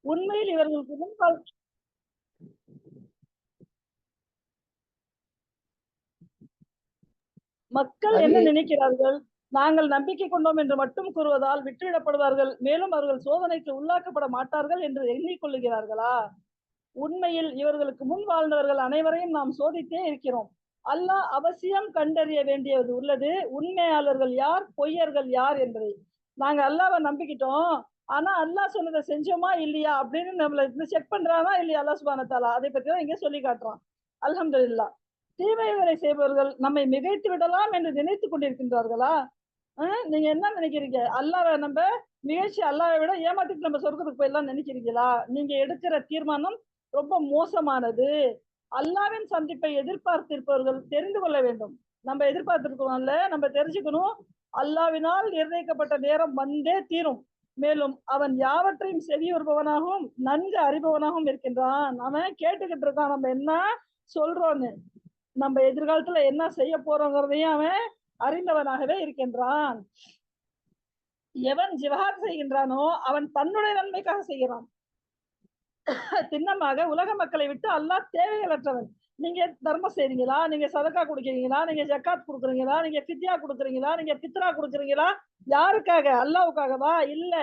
உண்மையில் இவர்களுக்கு முன்பால் மக்கள் அது என்ன நினைக்கிறார்கள்? நாங்கள் நம்பிக்கை கொண்டோம் என்று மட்டும் கூறுவதால் விட்டுவிடப்படுவார்கள். மேலும் அவர்கள் சோதனைக்கு உள்ளாக்கப்பட மாட்டார்கள் என்று எண்ணிக்கொள்ளுகிறார்களா? உண்மையில் இவர்களுக்கு முன் வாழ்ந்தவர்கள் அனைவரையும் நாம் சோதித்தே இருக்கிறோம். அல்லாஹ் அவசியம் கண்டறிய வேண்டியது உள்ளது. உண்மையாளர்கள் யார், பொய்யர்கள் யார் என்பதை. நாங்க அல்லாஹ்வை நம்பிக்கிட்டோம். ஆனா அல்லாஹ் சொன்னதை செஞ்சோமா இல்லையா அப்படின்னு நம்மள செக் பண்றானா இல்லையா அல்லாஹ் சுப்ஹானஹு வ தஆலா. அதை பத்தி தான் இங்க சொல்லி காட்டுறான். அல்ஹம்துலில்லாஹ். தீமைகளை செய்பவர்கள் நம்மை மிகைத்து விடலாம் என்று நினைத்துக் கொண்டிருக்கின்றார்களா? நீங்க என்ன நினைக்கிறீங்க? அல்லாஹ்வை நம்ப மிகைச்சு அல்லாஹ்வை விட ஏமாத்திட்டு நம்ம சொர்க்கத்துக்கு போயிடலாம்னு நினைக்கிறீங்களா? நீங்க எடுக்கிற தீர்மானம் ரொம்ப மோசமானது. அல்லாவின் சந்திப்பை எதிர்பார்த்திருப்பவர்கள் தெரிந்து கொள்ள வேண்டும். நம்ம எதிர்பார்த்திருக்கிறோம்ல, நம்ம தெரிஞ்சுக்கணும். அல்லாவினால் நிர்ணயிக்கப்பட்ட நேரம் வந்தே தீரும். மேலும் அவன் யாவற்றையும் செவியுறுபவனாகவும் நன்கு அறிபவனாகவும் இருக்கின்றான். அவன் கேட்டுக்கிட்டு இருக்கான் நம்ம என்ன சொல்றோம்னு. நம்ம எதிர்காலத்துல என்ன செய்ய போறோங்கிறதையும் அவன் அறிந்தவனாகவே இருக்கின்றான். எவன் ஜிஹாத் செய்கின்றானோ அவன் தன்னுடைய நன்மைக்காக செய்கிறான். திண்ணமாக உலக மக்களை விட்டு அல்லாஹ் தேவைகளற்றவன். நீங்க தர்மம் செய்றீங்களா? நீங்க சதக்கா குடுக்குறீங்களா? நீங்க ஜக்காத் குடுக்குறீங்களா? நீங்க ஃபித்யா குடுக்குறீங்களா? நீங்க ஃபித்ரா குடுக்குறீங்களா? யாருக்காக? அல்லாஹ்வுக்காகவா? இல்ல.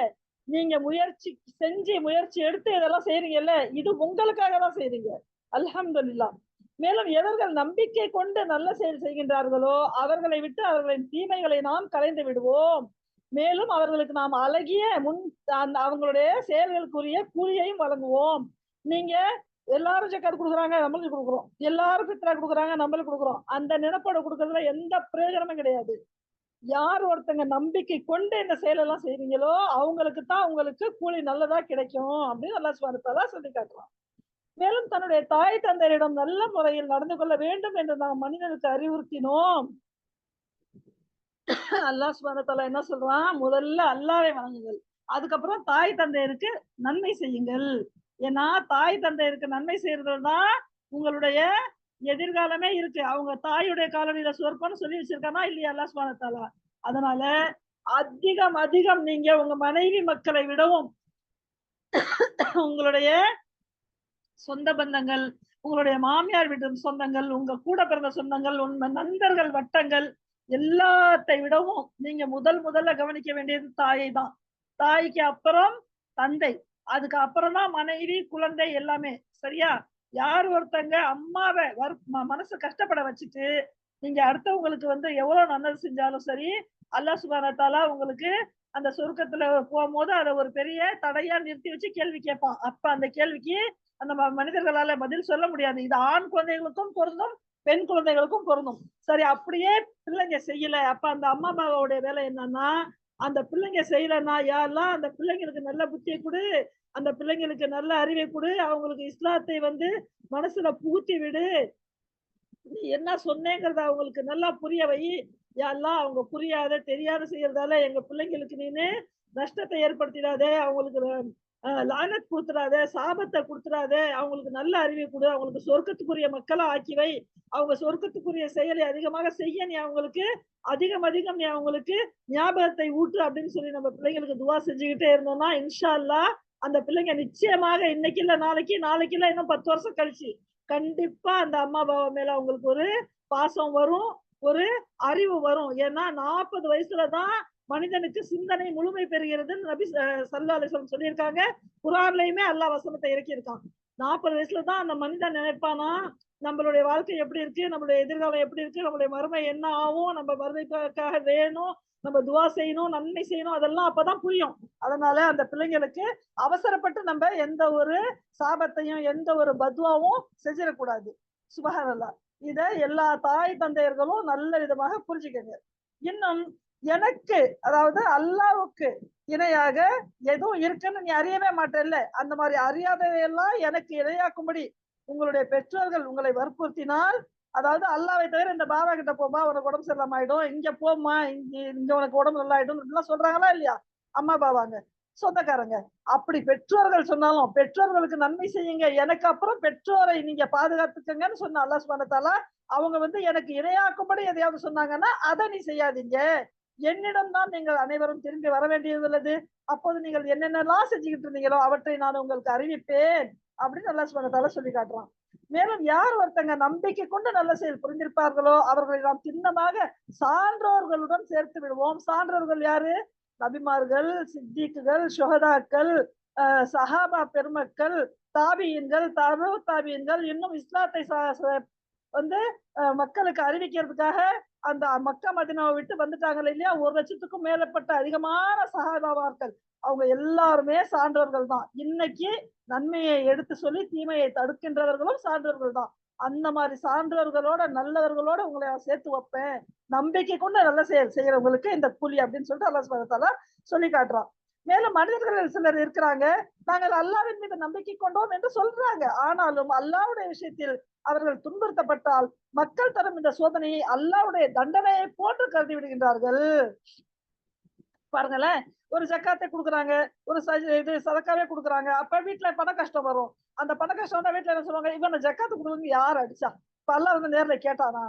நீங்க முயற்சி எடுத்து இதெல்லாம் செய்றீங்கல்ல, இது உங்களுக்காக தான் செய்றீங்க. அல்ஹம்துலில்லாஹ். மேலும் எவர்கள் நம்பிக்கை கொண்டு நல்ல செயல் செய்கின்றார்களோ, அவர்களை விட்டு அவர்களின் தீமைகளை நாம் களைந்து விடுவோம். மேலும் அவர்களுக்கு நாம் அழகிய அந்த அவங்களுடைய செயல்களுக்குரிய கூலியையும் வழங்குவோம். நீங்க எல்லாரும் ஜக்காத் குடுக்குறாங்க, நம்மளும் குடுக்குறோம். எல்லாரும் ஃபித்ரா குடுக்குறாங்க, நம்மளும் குடுக்குறோம். அந்த நினைப்போட குடுக்கறதுல எந்த பிரயோஜனமும் கிடையாது. யார் ஒருத்தங்க நம்பிக்கை கொண்டு இந்த செயலெல்லாம் செய்றீங்களோ, அவங்களுக்கு தான் உங்களுக்கு கூலி நல்லதா கிடைக்கும் அப்படின்னு அல்லாஹ் சுப்ஹானஹு வ தஆலா சொல்லி காட்டுறான். மேலும் தன்னுடைய தாய் தந்தையரிடம் நல்ல முறையில் நடந்து கொள்ள வேண்டும் என்று நாம் மனிதனுக்கு அறிவுறுத்தினோம். அல்லாஹ் சுப்ஹானஹு வ தஆலா என்ன சொல்றான்? முதல்ல அல்லாஹ்வை வணங்குங்கள். அதுக்கப்புறம் தாய் தந்தையருக்கு நன்மை செய்யுங்கள். ஏன்னா தாய் தந்தையருக்கு நன்மை செய்யறதுல தான் உங்களுடைய எதிர்காலமே இருக்கு. அவங்க தாயுடைய காலடியில சொர்க்கம்னு சொல்லி வச்சிருக்கானா இல்லையா அல்லாஹ் சுப்ஹானஹு வ தஆலா. அதனால அதிகம் நீங்க உங்க மனைவி மக்களை விடவும் உங்களுடைய சொந்த பந்தங்கள், உங்களுடைய மாமியார் வீட்டு சொந்தங்கள், உங்க கூட பிறந்த சொந்தங்கள், உங்க நண்பர்கள் வட்டங்கள் எல்லாத்தை விடவும் நீங்க முதல்ல கவனிக்க வேண்டியது தாயை தான். தாய்க்கு அப்புறம் தந்தை. அதுக்கு அப்புறம் தான் மனைவி, குழந்தை எல்லாமே. சரியா? யார் ஒருத்தங்க அம்மாவ மனசு கஷ்டப்பட வச்சுட்டு, நீங்க அடுத்தவங்களுக்கு எவ்வளவு நல்லது செஞ்சாலும் சரி, அல்லாஹ் சுப்ஹானஹு வ தஆலா உங்களுக்கு அந்த சொர்க்கத்துல போம்போது அத ஒரு பெரிய தடையா நிறுத்தி வச்சு கேள்வி கேட்பான். அப்ப அந்த கேள்விக்கு அந்த மனிதர்களால பதில் சொல்ல முடியாது. இது ஆண் குழந்தைகளுக்கும் பொருந்தும், பெண் குழந்தைகளுக்கும் பொருந்தும். சரி அப்படியே பிள்ளைங்க செய்யல. அப்ப அந்த அம்மா அப்பாவோட வேலை என்னன்னா, அந்த பிள்ளைங்க செய்யலன்னா, யா அல்லாஹ் அந்த பிள்ளைங்களுக்கு நல்ல புத்திய குடு, அந்த பிள்ளைங்களுக்கு நல்ல அறிவை குடு, அவங்களுக்கு இஸ்லாத்தை மனசுல புகுத்தி விடு. நீ என்ன சொன்னேங்கிறத அவங்களுக்கு நல்லா புரிய வை. யா அல்லாஹ் அவங்க புரியாத, தெரியாத செய்யறதால எங்க பிள்ளைங்களுக்கு நீனு நஷ்டத்தை ஏற்படுத்திடாத. அவங்களுக்கு லானத் குடுத்துறாத, சாபத்த குடுத்துறாத. அவங்களுக்கு நல்ல அறிவை குடு. அவங்களுக்கு சொர்க்கத்துக்குரிய மக்களா ஆக்கி வை. அவங்க சொர்க்கத்துக்குரிய செயலை அதிகமாக செய்ய நீ அவங்களுக்கு அதிகம் நீ அவங்களுக்கு ஞாபகத்தை ஊட்டு அப்படின்னு சொல்லி நம்ம பிள்ளைங்களுக்கு துவா செஞ்சுக்கிட்டே இருந்தோம்னா, இன்ஷா அல்லாஹ் அந்த பிள்ளைங்க நிச்சயமாக இன்னைக்கு இல்ல நாளைக்கு, நாளைக்கு இல்ல இன்னும் 10 வருஷம் கழிச்சு கண்டிப்பா அந்த அம்மா அப்பாவ மேல அவங்களுக்கு ஒரு பாசம் வரும், ஒரு அறிவு வரும். ஏன்னா 40 வயசுல தான் மனிதனுக்கு சிந்தனை முழுமை பெறுகிறதுன்னு நபி ஸல்லல்லாஹு அலைஹி வஸல்லம் சொல்லியிருக்காங்க. குர்ஆன்லயுமே அல்லாஹ் வசனத்தை இறக்கியிருக்கான். 40 வயசுல தான் அந்த மனிதன் நினைப்பானா, நம்மளுடைய வாழ்க்கை எப்படி இருக்கு, நம்மளுடைய எதிர்காலம் எப்படி இருக்கு, நம்மளுடைய மறுமை என்ன ஆகும், நம்ம மறுமைக்காக வேணும், நம்ம துவா செய்யணும், நன்மை செய்யணும், அதெல்லாம் அப்பதான் புரியும். அதனால அந்த பிள்ளைங்களுக்கு அவசரப்பட்டு நம்ம எந்த ஒரு சாபத்தையும் எந்த ஒரு பத்வாவும் செஞ்சிடக்கூடாது. சுபஹானல்லாஹ். இத எல்லா தாய் தந்தையர்களும் நல்ல விதமாக புரிஞ்சுக்கங்க. இன்னும் எனக்கு அதாவது அல்லாஹ்வுக்கு இணையாக எதுவும் இருக்குன்னு நீ அறியவே மாட்டல்ல. அந்த மாதிரி அறியாததையெல்லாம் எனக்கு இணையாக்கும்படி உங்களுடைய பெற்றோர்கள் உங்களை வற்புறுத்தினால், அதாவது அல்லாஹ்வை தவிர இந்த பாபா கிட்ட போம்மா உனக்கு உடம்பு சரியில்லாம ஆயிடும். இங்க போம்மா இங்க உனக்கு உடம்பு நல்லா ஆயிடும். இப்படிலாம் சொல்றாங்களா இல்லையா? அம்மா பாபாங்க. சொந்தக்காரங்க. அப்படி பெற்றோர்கள் சொன்னாலும், பெற்றோர்களுக்கு நன்மை செய்யுங்க. எனக்கு அப்புறம் பெற்றோரை நீங்க பாதுகாத்துக்கங்கன்னு சொன்ன அல்லாஹ் சுப்ஹானஹு வ தஆலா, அவங்க எனக்கு இரையாக்கும்படி எதையாவது சொன்னாங்கன்னா, அத நீ செய்யாதீங்க. என்னிடம் தான் நீங்கள் அனைவரும் திரும்பி வர வேண்டியதுள்ளது. அப்போது நீங்கள் என்னென்னலாம் செஞ்சுக்கிட்டு இருந்தீங்களோ அவற்றை நான் உங்களுக்கு அறிவிப்பேன் அப்படின்னு அல்லாஹ் சுப்ஹானஹு வ தஆலா சொல்லி காட்டுறான். மேலும் யார் ஒருத்தங்க நம்பிக்கை கொண்டு நல்ல செயல் புரிந்திருப்பார்களோ அவர்களை நாம் சின்னமாக சான்றோர்களுடன் சேர்த்து விடுவோம். சான்றோர்கள் யாரு? நபிமார்கள், சித்திக்குகள், சுஹதாக்கள், சஹாபா பெருமக்கள், தாபியின்கள், தபு தாபியின்கள், இன்னும் இஸ்லாத்தை வந்து மக்களுக்கு அறிவிக்கிறதுக்காக அந்த மக்கா மதினாவை விட்டு வந்துட்டாங்க இல்லையா, 1,00,000க்கும் மேற்பட்ட அதிகமான சஹாபாக்கள். அவங்க எல்லாருமே சான்றோர்கள் தான். இன்னைக்கு நன்மையை எடுத்து சொல்லி தீமையை தடுக்கின்றவர்களும் சான்றோர்கள் தான். அந்த மாதிரி சான்றோர்களோட நல்லவர்களோட உங்களை நான் சேர்த்து வைப்பேன். நம்பிக்கை கொண்டு நல்ல செயல் செய்யறவங்களுக்கு இந்த கூலி அப்படின்னு சொல்லிட்டு அல்லாஹ் சுப்ஹானஹு வ தஆலா சொல்லி காட்டுறான். மேலும் மனிதர்கள் சிலர் இருக்கிறாங்க, நாங்கள் அல்லாஹ்வின் மீது நம்பிக்கை கொண்டோம் என்று சொல்றாங்க. ஆனாலும் அல்லாஹ்வுடைய விஷயத்தில் அவர்கள் துன்புறுத்தப்பட்டால் மக்கள் தரும் இந்த சோதனையை அல்லாஹ்வுடைய தண்டனையை போன்று கருதி விடுகின்றார்கள். பாருங்களேன், ஒரு ஜக்காத்தை குடுக்குறாங்க, ஒரு இது சதக்காவே குடுக்குறாங்க. அப்ப வீட்டுல பண கஷ்டம் வரும். அந்த பண கஷ்டம் வந்தா வீட்டுல என்ன சொல்லுவாங்க, இவன் ஜக்காத்து குடுக்குறது யார் அடிச்சா? இப்ப அல்லாஹ் வந்து நேர்ல கேட்டானா?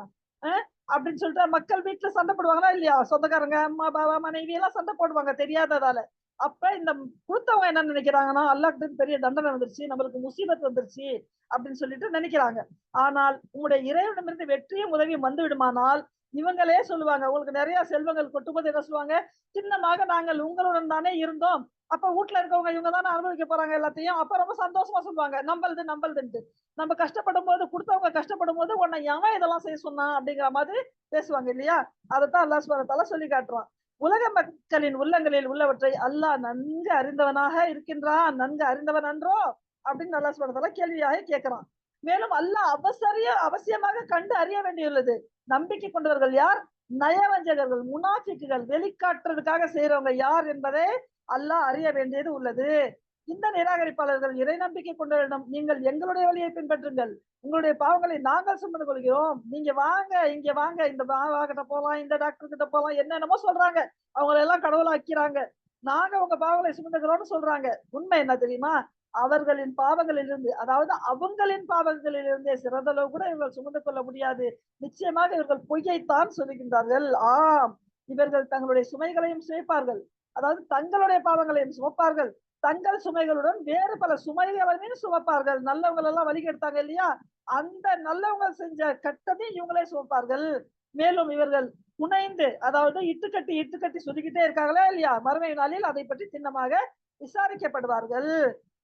அப்படின்னு சொல்லிட்டு மக்கள் வீட்டுல சண்டை போடுவாங்களா இல்லையா? சொந்தக்காரங்க, அம்மா, பாபா, மனைவி எல்லாம் சண்டை போடுவாங்க தெரியாததால. அப்ப இந்த கொடுத்தவங்க என்ன நினைக்கிறாங்கன்னா, அல்லாஹ்கிட்ட பெரிய தண்டனை வந்துருச்சு, நம்மளுக்கு முசீபத் வந்துருச்சு அப்படின்னு சொல்லிட்டு நினைக்கிறாங்க. ஆனால் உங்களுடைய இறைவனிடமிருந்து வெற்றியும் உதவியும் வந்து விடுமானால் இவங்களே சொல்லுவாங்க, உங்களுக்கு நிறைய செல்வங்கள் கொட்டும்போது என்ன சொல்லுவாங்க, சின்னமாக நாங்கள் உங்களுடன் தானே இருந்தோம், அப்ப வீட்டுல இருக்கவங்க இவங்க தானே அனுபவிக்க போறாங்க எல்லாத்தையும், அப்ப ரொம்ப சந்தோஷமா சொல்லுவாங்க, நம்பளுது நம்பளுதுன்ட்டு. நம்ம கஷ்டப்படும் போது கொடுத்தவங்க கஷ்டப்படும் போது உன்னை எவன் இதெல்லாம் செய்ய சொன்னான் அப்படிங்கிற மாதிரி பேசுவாங்க இல்லையா? அதைத்தான் அல்லாஹ் சுப்ஹானஹு வ தஆலா சொல்லி காட்டுறான். உலக மக்களின் உள்ளங்களில் உள்ளவற்றை அல்லாஹ் நன்கு அறிந்தவனாக இருக்கின்றான். நன்கு அறிந்தவன் அன்றோ அப்படின்னு அல்லாஹ் சுப்ஹானஹு வ தஆலா கேள்வியாக கேட்கிறான். மேலும் அல்லாஹ் அவசியமாக கண்டு அறிய வேண்டியுள்ளது. நம்பிக்கை கொண்டவர்கள் யார்? நயவஞ்சகர்கள், முனாஃபிக்குகள், வெளிக்காட்டுறதுக்காக செய்யறவங்க யார் என்பதை அல்லாஹ் அறிய வேண்டியது உள்ளது. இந்த நிராகரிப்பாளர்கள் இறை நம்பிக்கை கொண்டவரிடம் நீங்கள் எங்களுடைய வழியை பின்பற்றுங்கள், உங்களுடைய பாவங்களை நாங்கள் சுமந்து கொள்கிறோம், நீங்க வாங்க இங்க வாங்க, இந்த பாபா கிட்ட போலாம், இந்த டாக்டர் கிட்ட போலாம், என்னென்னமோ சொல்றாங்க. அவங்களை எல்லாம் கடவுளாக்கிறாங்க. நாங்க உங்க பாவங்களை சுமந்துக்கிறோம்னு சொல்றாங்க. உண்மை என்ன தெரியுமா? அவர்களின் பாவங்களிலிருந்து, அதாவது அவங்களின் பாவங்களிலிருந்தே சிறந்தளவு கூட இவர்கள் சுமந்து கொள்ள முடியாது. நிச்சயமாக இவர்கள் பொய்யைத்தான் சொல்லுகின்றார்கள். ஆம், இவர்கள் தங்களுடைய சுமைகளையும் சுமைப்பார்கள், அதாவது தங்களுடைய பாவங்களையும் சுமப்பார்கள், தங்கள் சுமைகளுடன் வேறு பல சுமைகளையும் சுமப்பார்கள். நல்லவங்க எல்லாம் வழிகெடுத்தாங்க இல்லையா, அந்த நல்லவங்க செஞ்ச கட்டத்தையும் இவங்களே சுமப்பார்கள். மேலும் இவர்கள் புனைந்து, அதாவது இட்டுக்கட்டி இட்டுக்கட்டி சொல்லிக்கிட்டே இருக்காங்களா இல்லையா, மறுமை நாளில் அதை பற்றி சின்னமாக விசாரிக்கப்படுவார்கள்.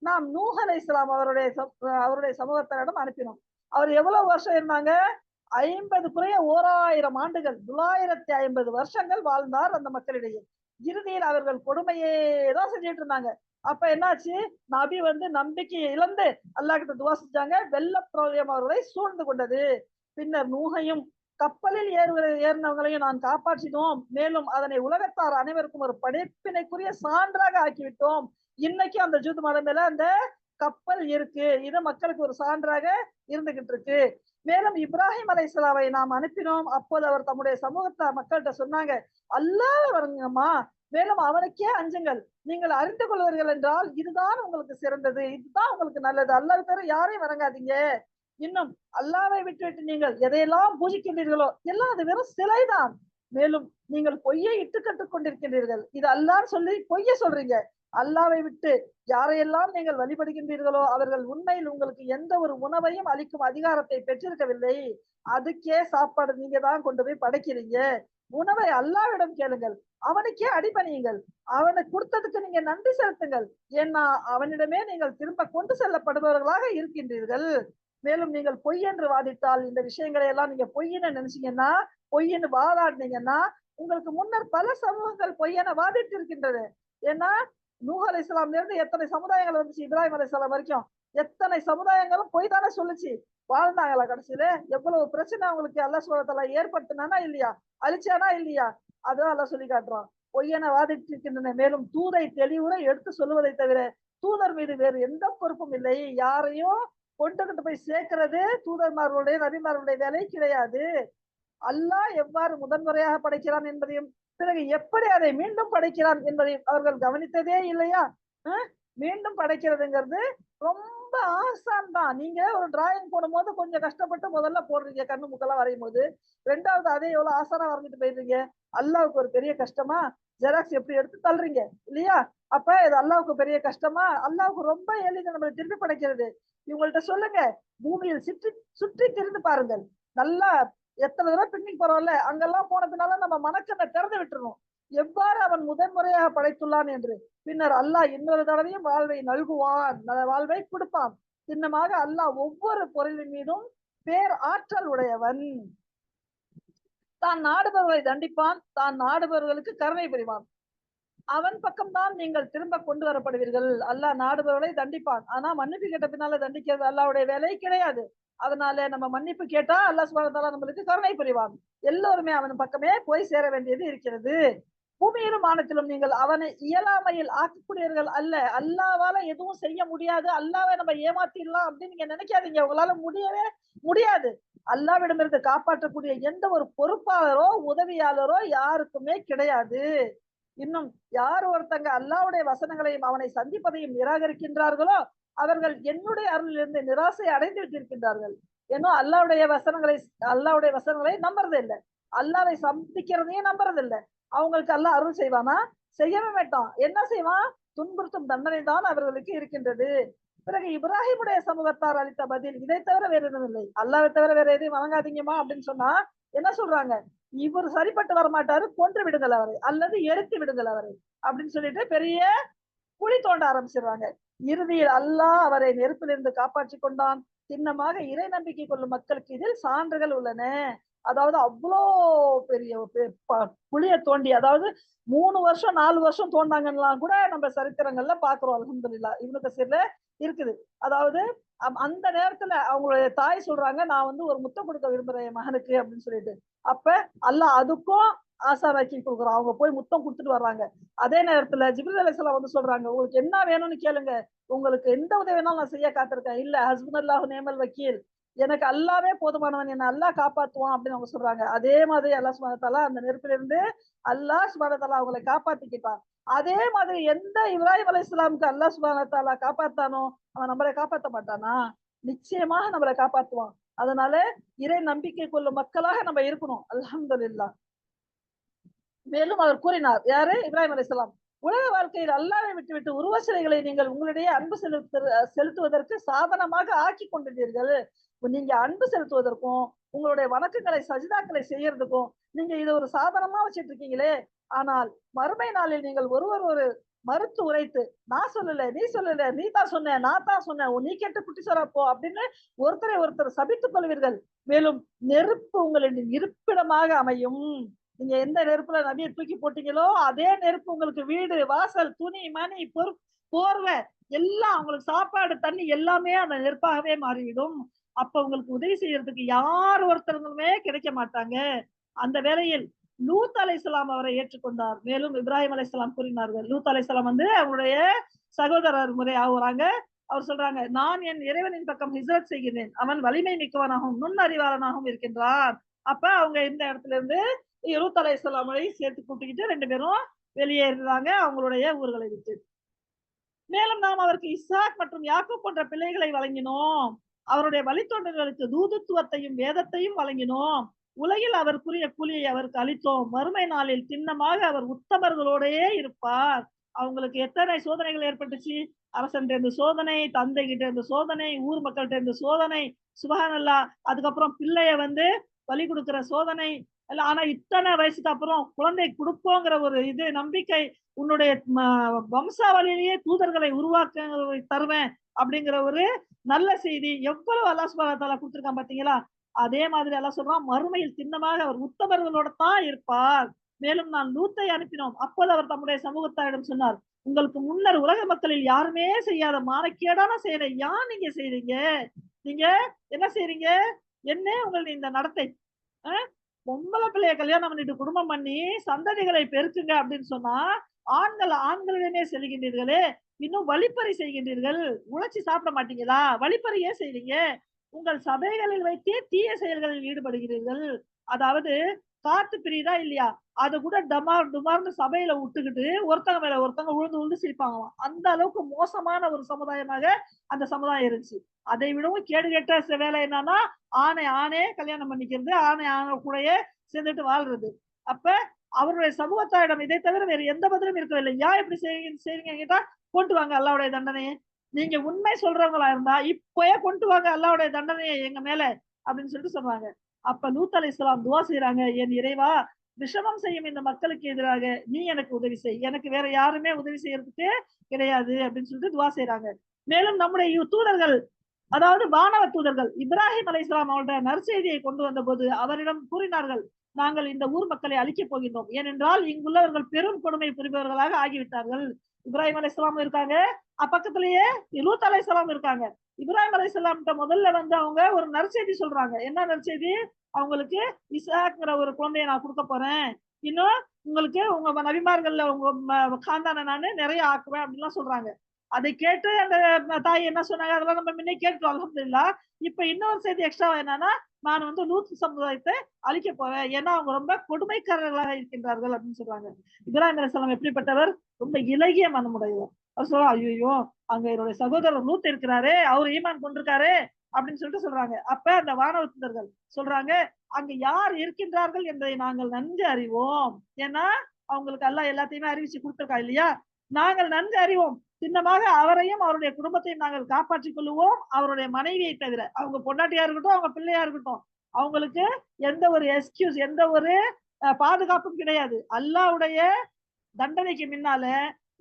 நாம் நூஹ் அலைஹிஸ்ஸலாம் அவருடைய சமூகத்தினரிடம் அனுப்பினோம். அவர் எவ்வளவு வருஷம் இருந்தாங்க? 50 குறைய 1000 ஆண்டுகள், 950 வருஷங்கள் வாழ்ந்தார் அந்த மக்களிடையே. இறுதியில் அவர்கள் கொடுமையே தான் செஞ்சுட்டு இருந்தாங்க. அப்ப என்னாச்சு? நபி வந்து நம்பிக்கையை இழந்து அல்லாஹ் கிட்ட துவா செஞ்சாங்க. வெள்ள பிரளயம் அவர்களை சூழ்ந்து கொண்டது. பின்னர் நூகையும் கப்பலில் ஏறினவங்களையும் நான் காப்பாற்றினோம். மேலும் அதனை உலகத்தார் அனைவருக்கும் ஒரு படைப்பினைக்குரிய சான்றாக ஆக்கிவிட்டோம். இன்னைக்கு அந்த ஜூத் மலை மேல அந்த கப்பல் இருக்கு. இது மக்களுக்கு ஒரு சான்றாக இருந்துகிட்டு இருக்கு. மேலும் இப்ராஹிம் அலைஹிஸ்ஸலாமை நாம் அனுப்பினோம். அப்போது அவர் தம்முடைய சமூகத்த மக்கள்கிட்ட சொன்னாங்க, அல்லாஹ் வருங்கம்மா, மேலும் அவனுக்கே அஞ்சுங்கள், நீங்கள் அறிந்து கொள்வீர்கள் என்றால் இதுதான் உங்களுக்கு சிறந்தது, இதுதான் உங்களுக்கு நல்லது, அல்லாஹ் தவிர யாரையும் வணங்காதீங்க. இன்னும் அல்லாவை விட்டுவிட்டு நீங்கள் எதையெல்லாம் பூஜிக்கின்றீர்களோ எல்லாம் அது வெறும் சிலைதான். மேலும் நீங்கள் பொய்யை இட்டு கட்டுக் கொண்டிருக்கின்றீர்கள், இது அல்லாஹ்ன்னு சொல்லி பொய்ய சொல்றீங்க. அல்லாவை விட்டு யாரையெல்லாம் நீங்கள் வழிபடுகின்றீர்களோ அவர்கள் உண்மையில் உங்களுக்கு எந்த ஒரு உணவையும் அளிக்கும் அதிகாரத்தை பெற்றிருக்கவில்லை. அதுக்கே சாப்பாடு நீங்க தான் கொண்டு போய் படைக்கிறீங்க. உணவை அல்லாவிடம் கேளுங்கள், அவனுக்கே அடிபணியுங்கள், அவனுக்கு கொடுத்ததுக்கு நீங்க நன்றி செலுத்துங்கள். ஏன்னா அவனிடமே நீங்கள் திரும்ப கொண்டு செல்லப்படுபவர்களாக இருக்கின்றீர்கள். மேலும் நீங்கள் பொய் என்று வாதிட்டால், இந்த விஷயங்களை எல்லாம் நீங்க பொய்ன்னு நினைச்சீங்கன்னா, பொய்ன்னு வாதாடினீங்கன்னா, உங்களுக்கு முன்னர் பல சமூகங்கள் பொய்யென வாதிட்டு இருக்கின்றது. ஏன்னா நூஹ் அலைஹிஸ்ஸலாம்ல இருந்து எத்தனை சமுதாயங்கள் வந்துச்சு, இப்ராஹிம் அலைஹிஸ்ஸலாம் வரைக்கும் எத்தனை சமுதாயங்களும் பொய் தானே சொல்லுச்சு. வாழ்ந்தாங்களா கடைசியில? எவ்வளவு பிரச்சனை அவங்களுக்கு அல்லாஹ் சுப்ஹானஹு வ தஆலா ஏற்படுத்தினானா இல்லையா, அழிச்சானா இல்லையா? அதான் அல்லாஹ் சொல்லி காட்டுறான், பொய்யென வாதிட்டு இருக்கின்றன. மேலும் தூதை தெளிவுற எடுத்து சொல்லுவதை தவிர தூதர் மீது வேறு எந்த பொறுப்பும் இல்லை. யாரையும் கொண்டுகிட்டு போய் சேர்க்கிறது தூதர்மார்களுடைய நபிமார்களுடைய வேலை கிடையாது. அல்லாஹ் எவ்வாறு முதன்முறையாக படைக்கிறான் என்பதையும் பிறகு எப்படி அதை மீண்டும் படைக்கிறான் என்பதையும் அவர்கள் கவனித்ததே இல்லையா? மீண்டும் படைக்கிறதுங்கிறது ரொம்ப ஆசான் தான். நீங்க ஒரு டிராயிங் போடும்போது கொஞ்சம் கஷ்டப்பட்டு முதல்ல போடுறீங்க, கண்ணு முக்கெல்லாம் வரையும் போது. ரெண்டாவது அதே எவ்வளவு ஆசானா வரைஞ்சிட்டு போயிடுறீங்க. அல்லாவுக்கு ஒரு பெரிய கஷ்டமா? ஜெராக்ஸ் எப்படி எடுத்து தள்ளுறீங்க இல்லையா? அப்ப இது அல்லாவுக்கு பெரிய கஷ்டமா? அல்லாவுக்கு ரொம்ப எளிது நம்மளை திருப்பி படைக்கிறது. இவங்கள்ட்ட சொல்லுங்க, பூமியில் சுற்றி சுற்றி திரிந்து பாருங்கள். நல்லா எத்தனை தடவை பின்னிக்கு போறோம்ல, அங்கெல்லாம் போனதுனால நம்ம மனக்கண்ணை திறந்து விட்டுறணும். எவ்வாறு அவன் முதன்முறையாக படைத்துள்ளான் என்று. பின்னர் அல்லாஹ் இன்னொரு தடவையும் வாழ்வை நல்குவான், வாழ்வை கொடுப்பான். சின்னமாக அல்லாஹ் ஒவ்வொரு பொருளின் மீதும் பேர் ஆற்றல் உடையவன். தான் நாடுபவர்களை தண்டிப்பான், தான் நாடுபவர்களுக்கு கருணை புரிவான். அவன் பக்கம்தான் நீங்கள் திரும்ப கொண்டு வரப்படுவீர்கள். அல்லாஹ் நாடுபவர்களை தண்டிப்பான். ஆனா மன்னிப்பு கேட்ட பின்னால தண்டிக்கிறது அல்லாஹ்வுடைய வேலை கிடையாது. அதனால நம்ம மன்னிப்பு கேட்டா அல்லாஹ் சுப்ஹானஹு வ தஆலா நம்மளுக்கு கருணை புரிவான். எல்லோருமே அவன் பக்கமே போய் சேர வேண்டியது இருக்கிறது. பூமியிலும் வானத்திலும் நீங்கள் அவனை இயலாமையில் ஆக்கக்கூடியவர்கள் அல்ல. அல்லாஹ்வால எதுவும் செய்ய முடியாது, அல்லாஹ்வை நம்ம ஏமாத்திடலாம் அப்படின்னு நீங்க நினைக்காதீங்க. உங்களால முடியவே முடியாது. அல்லாஹ்விடமிருந்து காப்பாற்றக்கூடிய எந்த ஒரு பொறுப்பாளரோ உதவியாளரோ யாருக்குமே கிடையாது. இன்னும் யார் ஒருத்தங்க அல்லாஹ்வுடைய வசனங்களையும் அவனை சந்திப்பதையும் நிராகரிக்கின்றார்களோ அவர்கள் என்னுடைய அருளிலிருந்து நிராசை அடைந்து விட்டிருக்கின்றார்கள். ஏன்னா அல்லாஹ்வுடைய வசனங்களை நம்புறது இல்லை, அல்லாஹ்வை சந்திக்கிறதையும் நம்புறது இல்லை. அவங்களுக்கு அல்லாஹ் அருள் செய்வானா? செய்யவே மாட்டான். என்ன செய்வான்? துன்புறுத்தும் தண்டனை தான் அவர்களுக்கு இருக்கின்றது. பிறகு இப்ராஹிமுடைய சமூகத்தார் அளித்த பதில் இதை தவிர வேற எதுவும் இல்லை. அல்லாஹ்வை தவிர வேற எதையும் வணங்காதீங்கம்மா அப்படின்னு சொன்னா என்ன சொல்றாங்க? இவர் சரிப்பட்டு வரமாட்டாரு, கொன்று விடுங்கள் அவரை அல்லது எரித்து விடுங்கள் அவரை அப்படின்னு சொல்லிட்டு பெரிய குழி தோண்ட ஆரம்பிச்சிடுறாங்க. இறுதியில் அல்லாஹ் அவரை நெருப்பிலிருந்து காப்பாற்றி கொண்டான். சின்னமாக இறை நம்பிக்கை கொள்ளும் மக்களுக்கு இதில் சான்றுகள் உள்ளன. அதாவது அவ்வளோ பெரிய குழிய தோண்டி, அதாவது 3 வருஷம் 4 வருஷம் தோண்டாங்கலாம் கூட நம்ம சரித்திரங்கள்ல பாக்குறோம். அல்ஹம்துலில்லாஹ் இப்னு கஸீர்ல இருக்குது. அதாவது அந்த நேரத்துல அவங்களுடைய தாய் சொல்றாங்க, நான் வந்து ஒரு முத்தம் கொடுக்க விரும்புறேன் என் மகனுக்கு அப்படின்னு சொல்லிட்டு. அப்ப அல்லாஹ் அதுக்கும் ஆசாராக்கி கொடுக்குறான். அவங்க போய் முத்தம் கொடுத்துட்டு வர்றாங்க. அதே நேரத்துல ஜிப்ரீல் அலைஹிஸ்ஸலாம் வந்து சொல்றாங்க, உங்களுக்கு என்ன வேணும்னு கேளுங்க, உங்களுக்கு எந்த உதவி வேணாலும் நான் செய்ய காத்திருக்கேன். இல்ல ஹஸ்புனல்லாஹு நிஅமல் வக்கீல், எனக்கு அல்லாவே போதுமானவன், என்ன அல்லாஹ் காப்பாத்துவான் அப்படின்னு அவங்க சொல்றாங்க. அதே மாதிரி அல்லாஹ் சுப்ஹானஹு வ தஆலா அந்த நெருப்பிலிருந்து அல்லாஹ் சுப்ஹானஹு வ தஆலா அவங்களை காப்பாத்திக்கிட்டான். அதே மாதிரி எந்த இப்ராஹிம் அலைஹிஸ்ஸலாமுக்கு அல்லாஹ் சுப்ஹானஹு வ தஆலா காப்பாத்தானோ அவன் நம்மளை காப்பாத்த மாட்டானா? நிச்சயமாக நம்மளை காப்பாத்துவான். அதனால இறை நம்பிக்கை கொள்ளும் மக்களாக நம்ம இருக்கணும். அல்ஹம்துலில்லாஹ். மேலும் அவர் கூறினார், யாரு? இப்ராஹிம் அலைஹிஸ்ஸலாம், உலக வாழ்க்கையில் அல்லாஹ்வை விட்டுவிட்டு உருவ சிலைகளை நீங்கள் உங்களுடைய அன்பு செலுத்துவதற்கு சாதனமாக ஆக்கி கொண்டுள்ளீர்கள். நீங்க அன்பு செலுத்துவதற்கும் உங்களுடைய வணக்கங்களை சஜிதாக்களை செய்யறதுக்கும் நீங்க இதை ஒரு சாதனமா வச்சிட்டு இருக்கீங்களே. ஆனால் மறுமை நாளில் நீங்கள் ஒருவர் ஒரு மறுத்து உரைத்து, நான் சொல்லல, நீ சொல்லல, நீ தான் சொன்ன, நான் தான் சொன்னேன், நீ கெட்டு குட்டி சொரப்போ அப்படின்னு ஒருத்தரை ஒருத்தர் சபித்துக் கொள்வீர்கள். மேலும் நெருப்பு உங்களின் இருப்பிடமாக அமையும். நீங்க எந்த நெருப்புல நபியை தூக்கி போட்டீங்களோ அதே நெருப்பு உங்களுக்கு வீடு, வாசல், துணி, மணி, போர்வை எல்லாம், உங்களுக்கு சாப்பாடு, தண்ணி எல்லாமே அந்த நெருப்பாகவே மாறிவிடும். அப்ப உங்களுக்கு உதவி செய்யறதுக்கு யார் ஒருத்தருமே கிடைக்க மாட்டாங்க. அந்த வேளையில் லூத் அலைஹிஸ்ஸலாம் அவரை ஏற்றுக்கொண்டார். மேலும் இப்ராஹிம் அலைஹிஸ்ஸலாம் கூறினார்கள். லூத் அலைஹிஸ்ஸலாம் வந்து அவங்களுடைய சகோதரர் முறை ஆகுறாங்க. அவர் சொல்றாங்க, நான் என் இறைவனின் பக்கம் ஹிஜ்ரத் செய்கிறேன், அவன் வலிமை மிக்கவனாகவும் நுண்ணறிவாளனாகவும் இருக்கின்றான். அப்ப அவங்க இந்த இடத்துல இருந்து லூத் அலைஹிஸ்ஸலாமை சேர்த்து கூட்டிக்கிட்டு 2 பேரும் வெளியேறுறாங்க அவங்களுடைய ஊர்களை விட்டு. மேலும் நாம் அவருக்கு இஸ்ஹாக் மற்றும் யாக்கூப் போன்ற பிள்ளைகளை வழங்கினோம். அவருடைய வழித்தோன்றல்களுக்கு தூதுத்துவத்தையும் வேதத்தையும் வழங்கினோம். உலகில் அவருக்குரிய கூலியை அவருக்கு அளித்தோம். மறுமை நாளில் சின்னமாக அவர் உத்தமர்களோடையே இருப்பார். அவங்களுக்கு எத்தனை சோதனைகள் ஏற்பட்டுச்சு? அரசன் இருந்து சோதனை, தந்தை கிட்ட இருந்து சோதனை, ஊர் மக்கள்கிட்ட இருந்து சோதனை, சுபஹானல்லாஹ். அதுக்கப்புறம் பிள்ளைய வந்து பலி கொடுக்கிற சோதனை. ஆனா இத்தனை வயசுக்கு அப்புறம் குழந்தை கொடுப்போங்கிற ஒரு இது நம்பிக்கை, உன்னுடைய வம்சாவளியிலேயே தூதர்களை உருவாக்க தருவேன் அப்படிங்கிற ஒரு நல்ல செய்தி எவ்வளவு அல்லாஹ் சுப்ஹானஹு வ தஆலா கொடுத்திருக்கான் பாத்தீங்களா? அதே மாதிரி அல்லாஹ் சொல்றான், மறுமையில் சின்னமாக அவர் உத்தமர்களோட தான் இருப்பார். மேலும் நான் லூத்தை அனுப்பினோம். அப்போது அவர் தம்முடைய சமூகத்தாரிடம் சொன்னார், உங்களுக்கு முன்னர் உலக மக்களில் யாருமே செய்யாத மானக்கேடான செயலை யான் நீங்க செய்றீங்க. நீங்க என்ன செய்றீங்க? என்ன உங்களுடைய இந்த நடத்தை? பொம்பளை பிள்ளைய கல்யாணம் பண்ணிட்டு குடும்பம் பண்ணி சந்ததிகளை பெருக்குங்க அப்படின்னு சொன்னா ஆண்களிடமே செல்கின்றீர்களே, இன்னும் வழிப்பறி செய்கின்றீர்கள். உழைச்சி சாப்பிட மாட்டீங்களா? வழிப்பறி ஏன் செய்றீங்க? உங்கள் சபைகளில் வைத்தே தீய செயல்களில் ஈடுபடுகிறீர்கள். அதாவது காத்து பிரியுதா இல்லையா, அதை கூட டமார் டுமார்னு சபையில விட்டுக்கிட்டு ஒருத்தங்க மேல ஒருத்தங்க விழுந்து விழுந்து சிரிப்பாங்களாம். அந்த அளவுக்கு மோசமான ஒரு சமுதாயமாக அந்த சமுதாயம் இருந்துச்சு. அதை விடவும் கேடு கெட்ட வேலை என்னன்னா, ஆணை ஆணே கல்யாணம் பண்ணிக்கிறது, ஆணை ஆணை கூடயே சேர்ந்துட்டு வாழ்றது. அப்ப அவருடைய சமூகத்தாரிடம் இதை தவிர வேறு எந்த பதிலும் இருக்கவில்லை. ஏன் இப்படி செய்றீங்க கேட்டா, கொண்டு வாங்க அல்லாவுடைய தண்டனையை. நீங்க உண்மை சொல்றவங்களா இருந்தா இப்பயே கொண்டு வாங்க அல்லாவுடைய தண்டனையை எங்க மேல அப்படின்னு சொல்லிட்டு சொன்னாங்க. அப்ப லூத் அலைஹிஸ்ஸலாம் துவா செய்றாங்க, என் இறைவா, விஷமம் செய்யும் இந்த மக்களுக்கு எதிராக நீ எனக்கு உதவி செய். எனக்கு வேற யாருமே உதவி செய்யறதுக்கு கிடையாது அப்படின்னு சொல்லிட்டு துவா செய்றாங்க. மேலும் நம்முடைய தூதர்கள், அதாவது வானவ தூதர்கள் இப்ராஹிம் அலைஹிஸ்ஸலாம் அவருடைய நற்செய்தியை கொண்டு வந்த போது அவரிடம் கூறினார்கள், நாங்கள் இந்த ஊர் மக்களை அழிக்கப் போகின்றோம். ஏனென்றால் இங்குள்ளவர்கள் பெரும் கொடுமை புரிபவர்களாக ஆகிவிட்டார்கள். இப்ராஹிம் அலைஹிஸ்ஸலாம் இருக்காங்க, பக்கத்திலேயே லூத் அலைஹிஸ்ஸலாம் இருக்காங்க. இப்ராஹிம் அலைஹிஸ்ஸலாம்கிட்ட முதல்ல வந்து அவங்க ஒரு நற்செய்தி சொல்றாங்க. என்ன நற்செய்தி? அவங்களுக்கு இசாக்ங்கிற ஒரு குழந்தையை நான் கொடுக்க போறேன். இன்னும் உங்களுக்கு உங்க நபிமார்கள்ல உங்க காந்தான நானு நிறைய ஆக்குவேன் அப்படின்லாம் சொல்றாங்க. அதை கேட்டு அந்த தாய் என்ன சொன்னாங்க, அதெல்லாம் நம்ம முன்னே கேட்டோம் அல்ஹம்துலில்லாஹ். இப்ப இன்னொரு செய்தி எக்ஸ்ட்ரா என்னன்னா, நான் வந்து லூத் சமுதாயத்தை அழிக்க போறேன். ஏன்னா அவங்க ரொம்ப கொடுமைக்காரர்களாக இருக்கின்றார்கள் அப்படின்னு சொல்றாங்க. இப்ராஹிம் அலைஹிஸ்ஸலாம் எப்படிப்பட்டவர்? ரொம்ப இலகிய மனமுடையவர். அவர் சொல்றா, ஐயோ, அங்க என்னுடைய சகோதரர் லூத் இருக்கிறாரு, அவர் ஈமான் கொண்டிருக்காரு அப்படின்னு சொல்லிட்டு சொல்றாங்க. அப்ப அந்த வானவ தூதர்கள் சொல்றாங்க, அங்க யார் இருக்கின்றார்கள் என்பதை நாங்கள் நன்கு அறிவோம். ஏன்னா அவங்களுக்கு அல்லாஹ் எல்லாத்தையுமே அறிவிச்சு கொடுத்திருக்கா இல்லையா, நாங்கள் நன்கு அறிவோம். சின்னமாக அவரையும் அவருடைய குடும்பத்தையும் நாங்கள் காப்பாற்றிக் கொள்ளுவோம், அவருடைய மனைவியை தவிர. அவங்க பொண்டாட்டியா இருக்கட்டும், அவங்க பிள்ளையா இருக்கட்டும், அவங்களுக்கு எந்த ஒரு எக்ஸ்கியூஸ், எந்த ஒரு பாதுகாப்பும் கிடையாது. அல்லாஹ்வுடைய தண்டனைக்கு முன்னால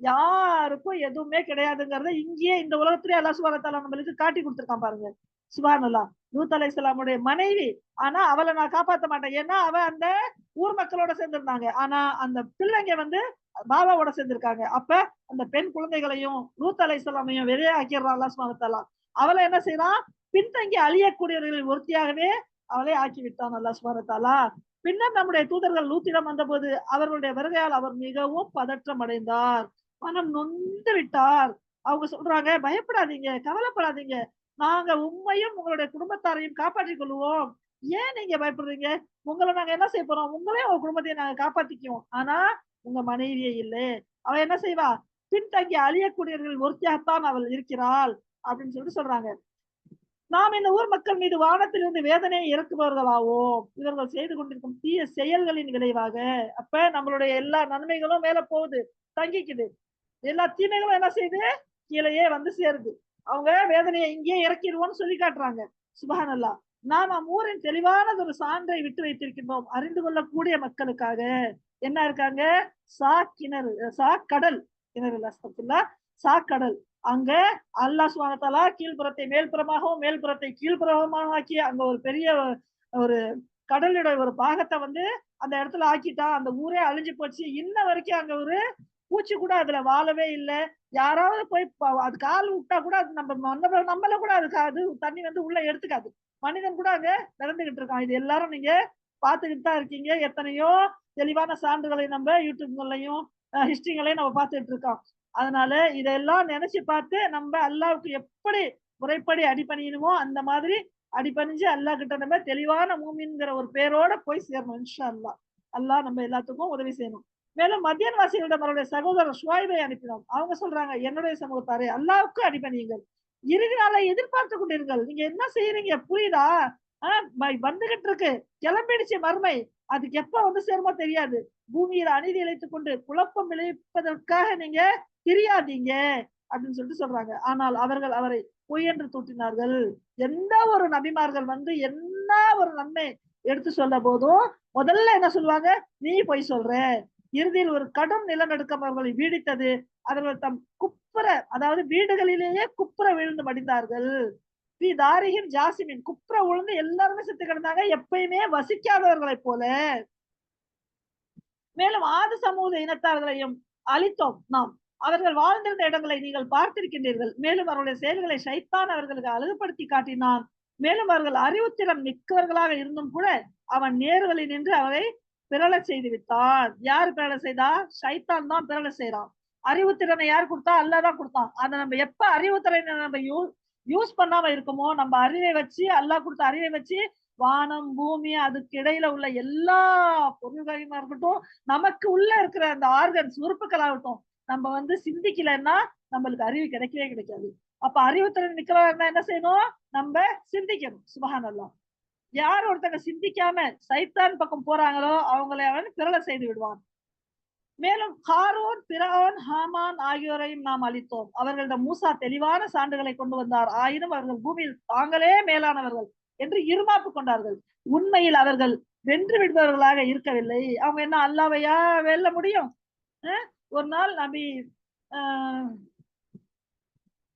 யாருக்கும் எதுவுமே கிடையாதுங்கிறத இங்கேயே இந்த உலகத்திலே அல்லாஹ் சுப்ஹானஹு வ தஆலா நம்மளுக்கு காட்டி கொடுத்திருக்கான் பாருங்க. சுப்ஹானல்லாஹ். லூத் அலைஹிஸ்ஸலாமுடைய மனைவி, ஆனா அவளை நான் காப்பாத்த மாட்டேன். ஏன்னா அவ அந்த ஊர் மக்களோட சேர்ந்திருந்தாங்க. ஆனா அந்த பிள்ளைங்க வந்து பாபாவோட சேர்ந்திருக்காங்க. அப்ப அந்த பெண் குழந்தைகளையும் லூத் அலைஹிஸ்ஸலாமையும் வெளியே ஆக்கிடுறான் அல்லாஹ் சுப்ஹானஹு வ தஆலா. அவளை என்ன செய்யறான்? பின்தங்கி அழியக்கூடியவர்களில் ஒருத்தியாகவே அவளை ஆக்கி விட்டான் அல்லாஹ் சுப்ஹானஹு வ தஆலா. பின்னர் நம்முடைய தூதர்கள் லூத்திடம் வந்தபோது அவர்களுடைய வருகையால் அவர் மிகவும் பதற்றம் அடைந்தார், மனம் நொந்து விட்டார். அவங்க சொல்றாங்க, பயப்படாதீங்க, கவலைப்படாதீங்க, நாங்க உம்மையும் உங்களுடைய குடும்பத்தாரையும் காப்பாற்றிக் கொள்வோம். ஏன் நீங்க பயப்படுறீங்க? உங்களை நாங்க என்ன செய்ய போறோம்? உங்களையும் உங்க குடும்பத்தையும் நாங்க காப்பாத்திக்குவோம். ஆனா உங்க மனைவியே இல்லை. அவ என்ன செய்வா? பின்தங்கி அழியக்கூடியவர்கள் ஒருத்தியாகத்தான் அவள் இருக்கிறாள் அப்படின்னு சொல்லிட்டு சொல்றாங்க. நாம் இந்த ஊர் மக்கள் மீது வானத்திலிருந்து வேதனையை இறக்குபவர்களாவோம், இவர்கள் செய்து கொண்டிருக்கும் தீய செயல்களின் விளைவாக. அப்ப நம்மளுடைய எல்லா நன்மைகளும் மேல போகுது, தங்கிக்குது. எல்லா தீமைகளும் என்ன செய்யுது? கீழேயே வந்து சேருது. அவங்க வேதனையை இங்கேயே இறக்கிடுவோம்னு சொல்லி காட்டுறாங்க. சுபஹானல்லாஹ். நாம் ஊரின் தெளிவானது ஒரு சான்றை விட்டு வைத்திருக்கின்றோம் அறிந்து கொள்ளக்கூடிய மக்களுக்காக. என்ன இருக்காங்க? கிணறு, கடல், கிணறு அஸ்தக்ஃபிருல்லாஹ், கடல். அங்க அல்லாஹ் சுப்ஹானஹு வ தஆலா கீழ்ப்புறத்தை மேல்புறமாகவும் மேல்புறத்தை கீழ்ப்புறமாக ஆக்கி அங்க ஒரு பெரிய ஒரு கடலுடைய ஒரு பாகத்தை வந்து அந்த இடத்துல ஆக்கிட்டா அந்த ஊரே அழிஞ்சு போச்சு. இன்ன வரைக்கும் அங்க ஒரு பூச்சி கூட அதுல வாழவே இல்லை. யாராவது போய் அது கால் விட்டா கூட அது நம்மள கூட அது தண்ணி வந்து உள்ள எடுத்துக்காது. மனிதன் கூட அங்க நடந்துகிட்டு இருக்கான். இது எல்லாரும் நீங்க பார்த்துக்கிட்டு தான் இருக்கீங்க. எத்தனையோ தெளிவான சான்றுகளை நம்ம யூடியூப்களையும் ஹிஸ்டரிகளையும் நம்ம பார்த்துட்டு இருக்கோம். அதனால இதெல்லாம் நினைச்சு பார்த்து நம்ம அல்லாஹ்வுக்கு எப்படி முறைப்படி அடிபணியணுமோ அந்த மாதிரி அடிபணிஞ்சு அல்லாஹ் கிட்ட நம்ம தெளிவான மூமின்ங்கிற ஒரு பேரோட போய் சேரணும் இன்ஷா அல்லாஹ். அல்லாஹ் நம்ம எல்லாத்துக்கும் உதவி செய்யணும். மேலும் மத்தியன் வாசிகளிடம் அவருடைய சகோதரர் ஷுவைபை அனுப்பினோம். அவங்க சொல்றாங்க, என்னுடைய சமூகத்தாரே, அல்லாஹ்வுக்கு அடிபணியுங்கள், இறுதி நாளை எதிர்பார்த்து கொண்டிருங்கள். நீங்க என்ன செய்யறீங்க புரியுதா? வந்துகிட்டு இருக்கு, கிளம்பிடுச்சு மறுமை, அதுக்கு எப்ப வந்து சேருமோ தெரியாது. பூமியில அநீதி இழைத்துக் கொண்டு குழப்பம் விளைவிப்பதற்காக நீங்க தெரியாதீங்க அப்படின்னு சொல்லிட்டு சொல்றாங்க. ஆனால் அவர்கள் அவரை பொய் என்று தூற்றினார்கள். எந்த ஒரு நபிமார்கள் வந்து என்ன ஒரு நன்மை எடுத்து சொல்ல போதும் முதல்ல என்ன சொல்லுவாங்க? நீ பொய் சொல்ற. இறுதியில் ஒரு கடும் நிலநடுக்கம் அவர்களை வீடித்தது. அவர்கள் தம் குப்புற, அதாவது வீடுகளிலேயே குப்புற விழுந்து மடிந்தார்கள். தாரிகின் ஜாசிமின், குப்புற விழுந்து எல்லாருமே செத்து கிடந்தாங்க, எப்பயுமே வசிக்காதவர்களை போல. மேலும் ஆது சமூக இனத்தார்களையும் அழித்தோம் நாம். அவர்கள் வாழ்ந்திருந்த இடங்களை நீங்கள் பார்த்திருக்கின்றீர்கள். மேலும் அவருடைய செயல்களை ஷைத்தான் அவர்களுக்கு அழகுபடுத்தி காட்டினான். மேலும் அவர்கள் அறிவுத்திறம் மிக்கவர்களாக இருந்தும் கூட அவன் நேர்வழி நின்று அவரை பிறழ செய்து விட்டான். யார் பிறழ செய்தா? ஷைத்தான் தான் பிறழ செய்யறான். அறிவுத்திறனை யார் கொடுத்தா? அல்லாஹ் தான் கொடுத்தான். அதை நம்ம எப்ப அறிவுத்திறனை நம்ம யூஸ் பண்ணாம இருக்குமோ, நம்ம அறிவை வச்சு, அல்லாஹ் கொடுத்த அறிவை வச்சு வானம் பூமி அதுக்கு இடையில உள்ள எல்லா பொருள்களையுமா இருக்கட்டும், நமக்கு உள்ள இருக்கிற அந்த ஆர்கன்ஸ் உறுப்புகளாகட்டும், நம்ம வந்து சிந்திக்கலைன்னா நம்மளுக்கு அறிவு கிடைக்கவே கிடைக்காது. அப்ப அறிவுத்திறன் மிக்கவா இருந்தா என்ன செய்யணும்? நம்ம சிந்திக்கணும். சுப்ஹானல்லாஹ். யார் ஒருத்தங்க சிந்திக்காம சைத்தான் பக்கம் போறாங்களோ அவங்களை அவன் பிறழ செய்து விடுவான். மேலும் காரூன், பிர்அவுன், ஹாமான் ஆகியோரையும் நாம் அழித்தோம். அவர்களிடம் மூசா தெளிவான சான்றுகளை கொண்டு வந்தார். ஆயினும் அவர்கள் பூமியில் தாங்களே மேலானவர்கள் என்று இருமாப்பு கொண்டார்கள். உண்மையில் அவர்கள் வென்று விடுபவர்களாக இருக்கவில்லை. அவங்க என்ன அல்லாஹ்வையா வெல்ல முடியும்? ஒரு நாள் நபி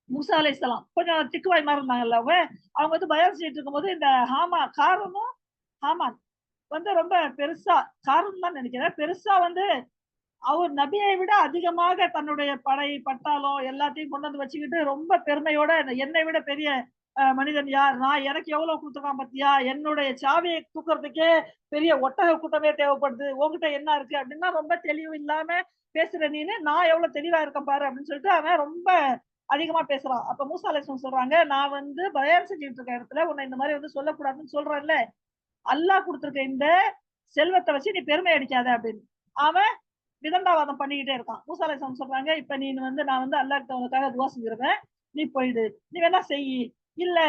மூசா அலைஹிஸ்ஸலாம் கொஞ்சம் திக்குவாய் மாதிரி இருந்தாங்கல்ல அவங்க. அவங்க வந்து பயான் செஞ்சுட்டு இருக்கும்போது இந்த காரூனும் ஹாமான் வந்து ரொம்ப பெருசா, காரூன் தான் நினைக்கிறேன், பெருசா வந்து அவர் நபியை விட அதிகமாக தன்னுடைய படை பட்டாளம் எல்லாத்தையும் கொண்டு வந்து வச்சுக்கிட்டு ரொம்ப பெருமையோட என்னை விட பெரிய மனிதன் யார், நான் எனக்கு எவ்வளவு கொடுத்துருக்கான் பத்தியா, என்னுடைய சாவியை தூக்குறதுக்கே பெரிய ஒட்டக கூட்டமே தேவைப்படுது, உங்ககிட்ட என்ன இருக்கு அப்படின்னா ரொம்ப தெளிவு இல்லாம பேசுற நீனு, நான் எவ்வளவு தெளிவா இருக்கேன் பாரு அப்படின்னு சொல்லிட்டு அவன் ரொம்ப அதிகமா பேசுறான். அப்ப மூசா அலைஹிஸ்ஸலாம் சொல்றாங்க, நான் வந்து பயான் செஞ்சுட்டு இருக்க இடத்துல உன்னை இந்த மாதிரி வந்து சொல்லக்கூடாதுன்னு சொல்றேன்ல, அல்லாஹ் கொடுத்திருக்க இந்த செல்வத்தை வச்சு நீ பெருமை அடிக்காத அப்படின்னு. அவன் விதண்டாவாதம் பண்ணிக்கிட்டே இருக்கான். மூசா அலைஹிஸ்ஸலாம் சொல்றாங்க, இப்ப நீ வந்து நான் வந்து அல்லாஹ்கிட்ட உனக்காக துவா செஞ்சிருவேன், நீ போயிடு, நீ வேணா செய், இல்ல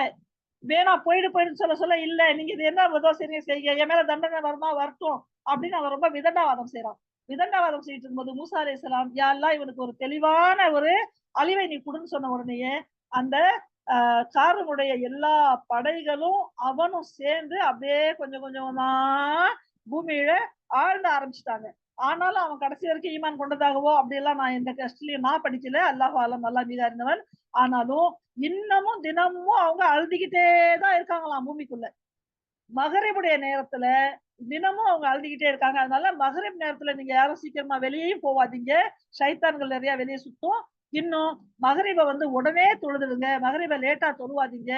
வேணா போயிடு போயிடுன்னு சொல்ல சொல்ல இல்ல நீங்க இது என்ன உதவ செய்றீங்க செய்யுங்க, என் மேல தண்டனை வருமா வரட்டும் அப்படின்னு அவன் ரொம்ப விதண்டாவாதம் செய்யறான். விதண்டாவாதம் செய்யிட்டு இருக்கும்போது மூசா அலைஹிஸ்ஸலாம், யா அல்லாஹ் இவனுக்கு ஒரு தெளிவான ஒரு அழிவை நீ குடுன்னு சொன்ன உடனேயே அந்த காரனுடைய எல்லா படைகளும் அவனும் சேர்ந்து அப்படியே கொஞ்சம் கொஞ்சமா பூமியில ஆழ்ந்த ஆரம்பிச்சுட்டாங்க. ஆனாலும் அவன் கடைசி வரைக்கும் ஈமான் கொண்டதாகவோ அப்படியெல்லாம் நான் எந்த கஷ்டலையும் நான் படிக்கல. அல்லாஹ் ஆலம், அல்லாஹ் மீது அறிந்தவன். ஆனாலும் இன்னமும் தினமும் அவங்க அழுதுகிட்டே தான் இருக்காங்களாம் பூமிக்குள்ள. மகரிபுடைய நேரத்துல தினமும் அவங்க அழுதுகிட்டே இருக்காங்க. அதனால மகரிப் நேரத்துல நீங்க யாரும் சீக்கிரமா வெளியேயும் போவாதீங்க. ஷைத்தான்கள் நிறைய வெளிய சுத்தும். இன்னும் மகரிப வந்து உடனே தொழுதுடுங்க. மகரிப லேட்டா தொழுவாதீங்க.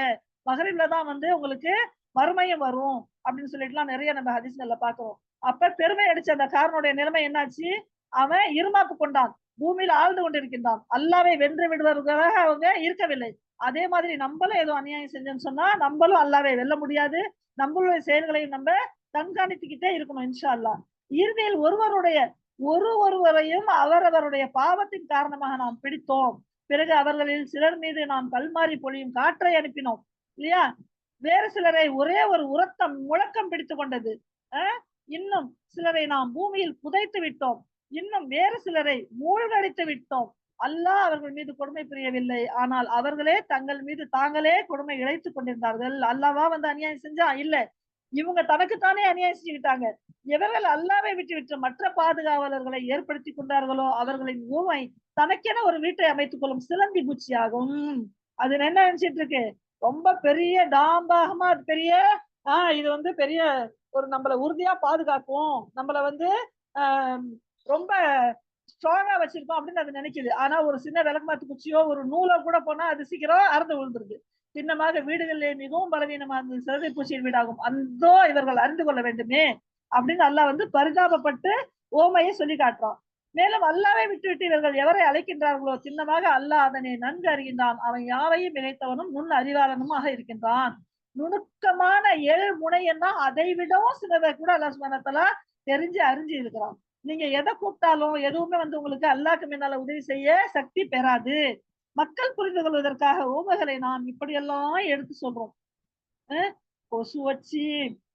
மகரிப்ல தான் வந்து உங்களுக்கு மறுமையும் வரும் அப்படின்னு சொல்லிட்டுலாம் நிறைய நம்ம ஹதீஸ்கள்ல பார்க்கிறோம். அப்ப பெருமை அடிச்ச அந்த காரனுடைய நிலைமை என்னாச்சு? அவன் இருமாப்பு கொண்டான். பூமியில ஆழ்ந்து கொண்டிருக்கின்றான். அல்லாவை வென்று விடுவர்களாக அவங்க இருக்கவில்லை. அதே மாதிரி நம்மளும் ஏதோ அநியாயம் செஞ்சோம்னு சொன்னா நம்மளும் அல்லாவை வெல்ல முடியாது. நம்மளுடைய செயல்களையும் நம்ம கண்காணித்துக்கிட்டே இருக்கணும் இன்ஷா அல்லாஹ். இறுதியில் ஒருவரையும் அவரவருடைய பாவத்தின் காரணமாக நாம் பிடித்தோம். பிறகு அவர்களில் சிலர் மீது நாம் கல்மாரி பொழியும் காற்றை அனுப்பினோம் இல்லையா? வேறு சிலரை ஒரே ஒரு உரத்தம் முழக்கம் பிடித்துக் கொண்டது. இன்னும் சிலரை நாம் பூமியில் புதைத்து விட்டோம். இன்னும் வேறு சிலரை மூழ்கடித்து விட்டோம். அல்லாஹ் அவர்கள் மீது கொடுமை புரியவில்லை. ஆனால் அவர்களே தங்கள் மீது தாங்களே கொடுமை இழைத்துக் கொண்டிருந்தார்கள். அல்லாஹ்வா வந்து அநியாயம் செஞ்சா? இல்ல. இவங்க தனக்குத்தானே அநியாயம் செஞ்சுக்கிட்டாங்க. எவர்கள் அல்லாவை விட்டு மற்ற பாதுகாவலர்களை ஏற்படுத்தி கொண்டார்களோ அவர்களின் ஊமை தனக்கென ஒரு வீட்டை அமைத்துக் கொள்ளும் சிலந்தி பூச்சியாகும். அது என்ன நினைச்சிட்டு இருக்கு? ரொம்ப பெரிய டாம்பாகமா பெரிய இது வந்து பெரிய ஒரு நம்மள உறுதியா பாதுகாக்கும், நம்மள வந்து ரொம்ப ஸ்ட்ராங்கா வச்சிருக்கோம் அப்படின்னு அது நினைக்குது. ஆனா ஒரு சின்ன விளக்கமாத்து குச்சியோ ஒரு நூலோ கூட போனா அது சீக்கிரம் அறுந்து விழுந்துருது. சின்னமாக வீடுகளிலே மிகவும் பலவீனமான சிறதை பூச்சியின் வீடாகும். அந்தோ இவர்கள் அறிந்து கொள்ள வேண்டுமே அப்படின்னு அல்லாஹ் வந்து பரிதாபப்பட்டு ஓமையை சொல்லி காட்டுறான். மேலும் அல்லாவை விட்டுவிட்டு இவர்கள் எவரை அழைக்கின்றார்களோ சின்னமாக அல்லாஹ் அதனை நன்கு அறிகின்றான். அவன் யாவையும் இணைத்தவனும் நுண் அறிவாளனுமாக இருக்கின்றான். நுணுக்கமான முனைன்னா அதை விடவும் சிலதை கூட அல்லாஹ் சுப்ஹானஹு வ தஆலா தெரிஞ்சு அறிஞ்சு இருக்கிறான். நீங்க எதை கூப்பிட்டாலும் எதுவுமே வந்து உங்களுக்கு அல்லாஹ்க்கு முன்னால உதவி செய்ய சக்தி பெறாது. மக்கள் புரிந்து கொள்வதற்காக ஊமைகளை நாம் இப்படியெல்லாம் எடுத்து சொல்றோம். கொசு வச்சு,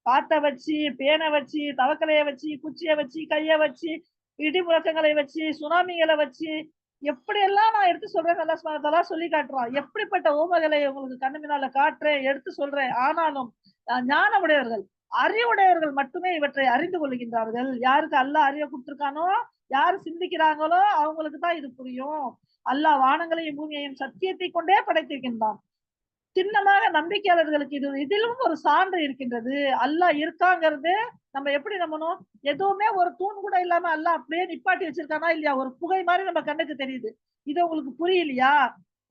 காத்த வச்சு, பேனை வச்சு, தவக்கலைய வச்சு, குச்சிய வச்சு, கைய வச்சு, இடி முழக்கங்களை வச்சு, சுனாமிகளை வச்சு, எப்படியெல்லாம் நான் எடுத்து சொல்றேன் அல்லாஹ் சுப்ஹானஹு வ தஆலா சொல்லி காட்டுறான். எப்படிப்பட்ட ஊமைகளை உங்களுக்கு கண்ணு முன்னால காட்டுறேன், எடுத்து சொல்றேன். ஆனாலும் ஞானமுடையவர்கள், அறிவுடையவர்கள் மட்டுமே இவற்றை அறிந்து கொள்கின்றார்கள். யாருக்கு அல்லாஹ் அறிவை கொடுத்திருக்கானோ, யார் சிந்திக்கிறாங்களோ அவங்களுக்கு தான் இது புரியும். அல்லாஹ் வானங்களையும் பூமியையும் சத்தியத்தை கொண்டே படைத்திருக்கின்றான். சின்னமாக நம்பிக்கையாளர்களுக்கு இதிலும் ஒரு சான்று இருக்கின்றது. அல்லாஹ் இருக்காங்கிறது நம்ம எப்படி நம்பணும்? எதுவுமே ஒரு தூண் கூட இல்லாம அல்லாஹ் அப்படியே நிப்பாட்டி வச்சிருக்கானா இல்லையா? ஒரு புகை மாதிரி நம்ம கண்ணுக்கு தெரியுது. இது உங்களுக்கு புரியலையா?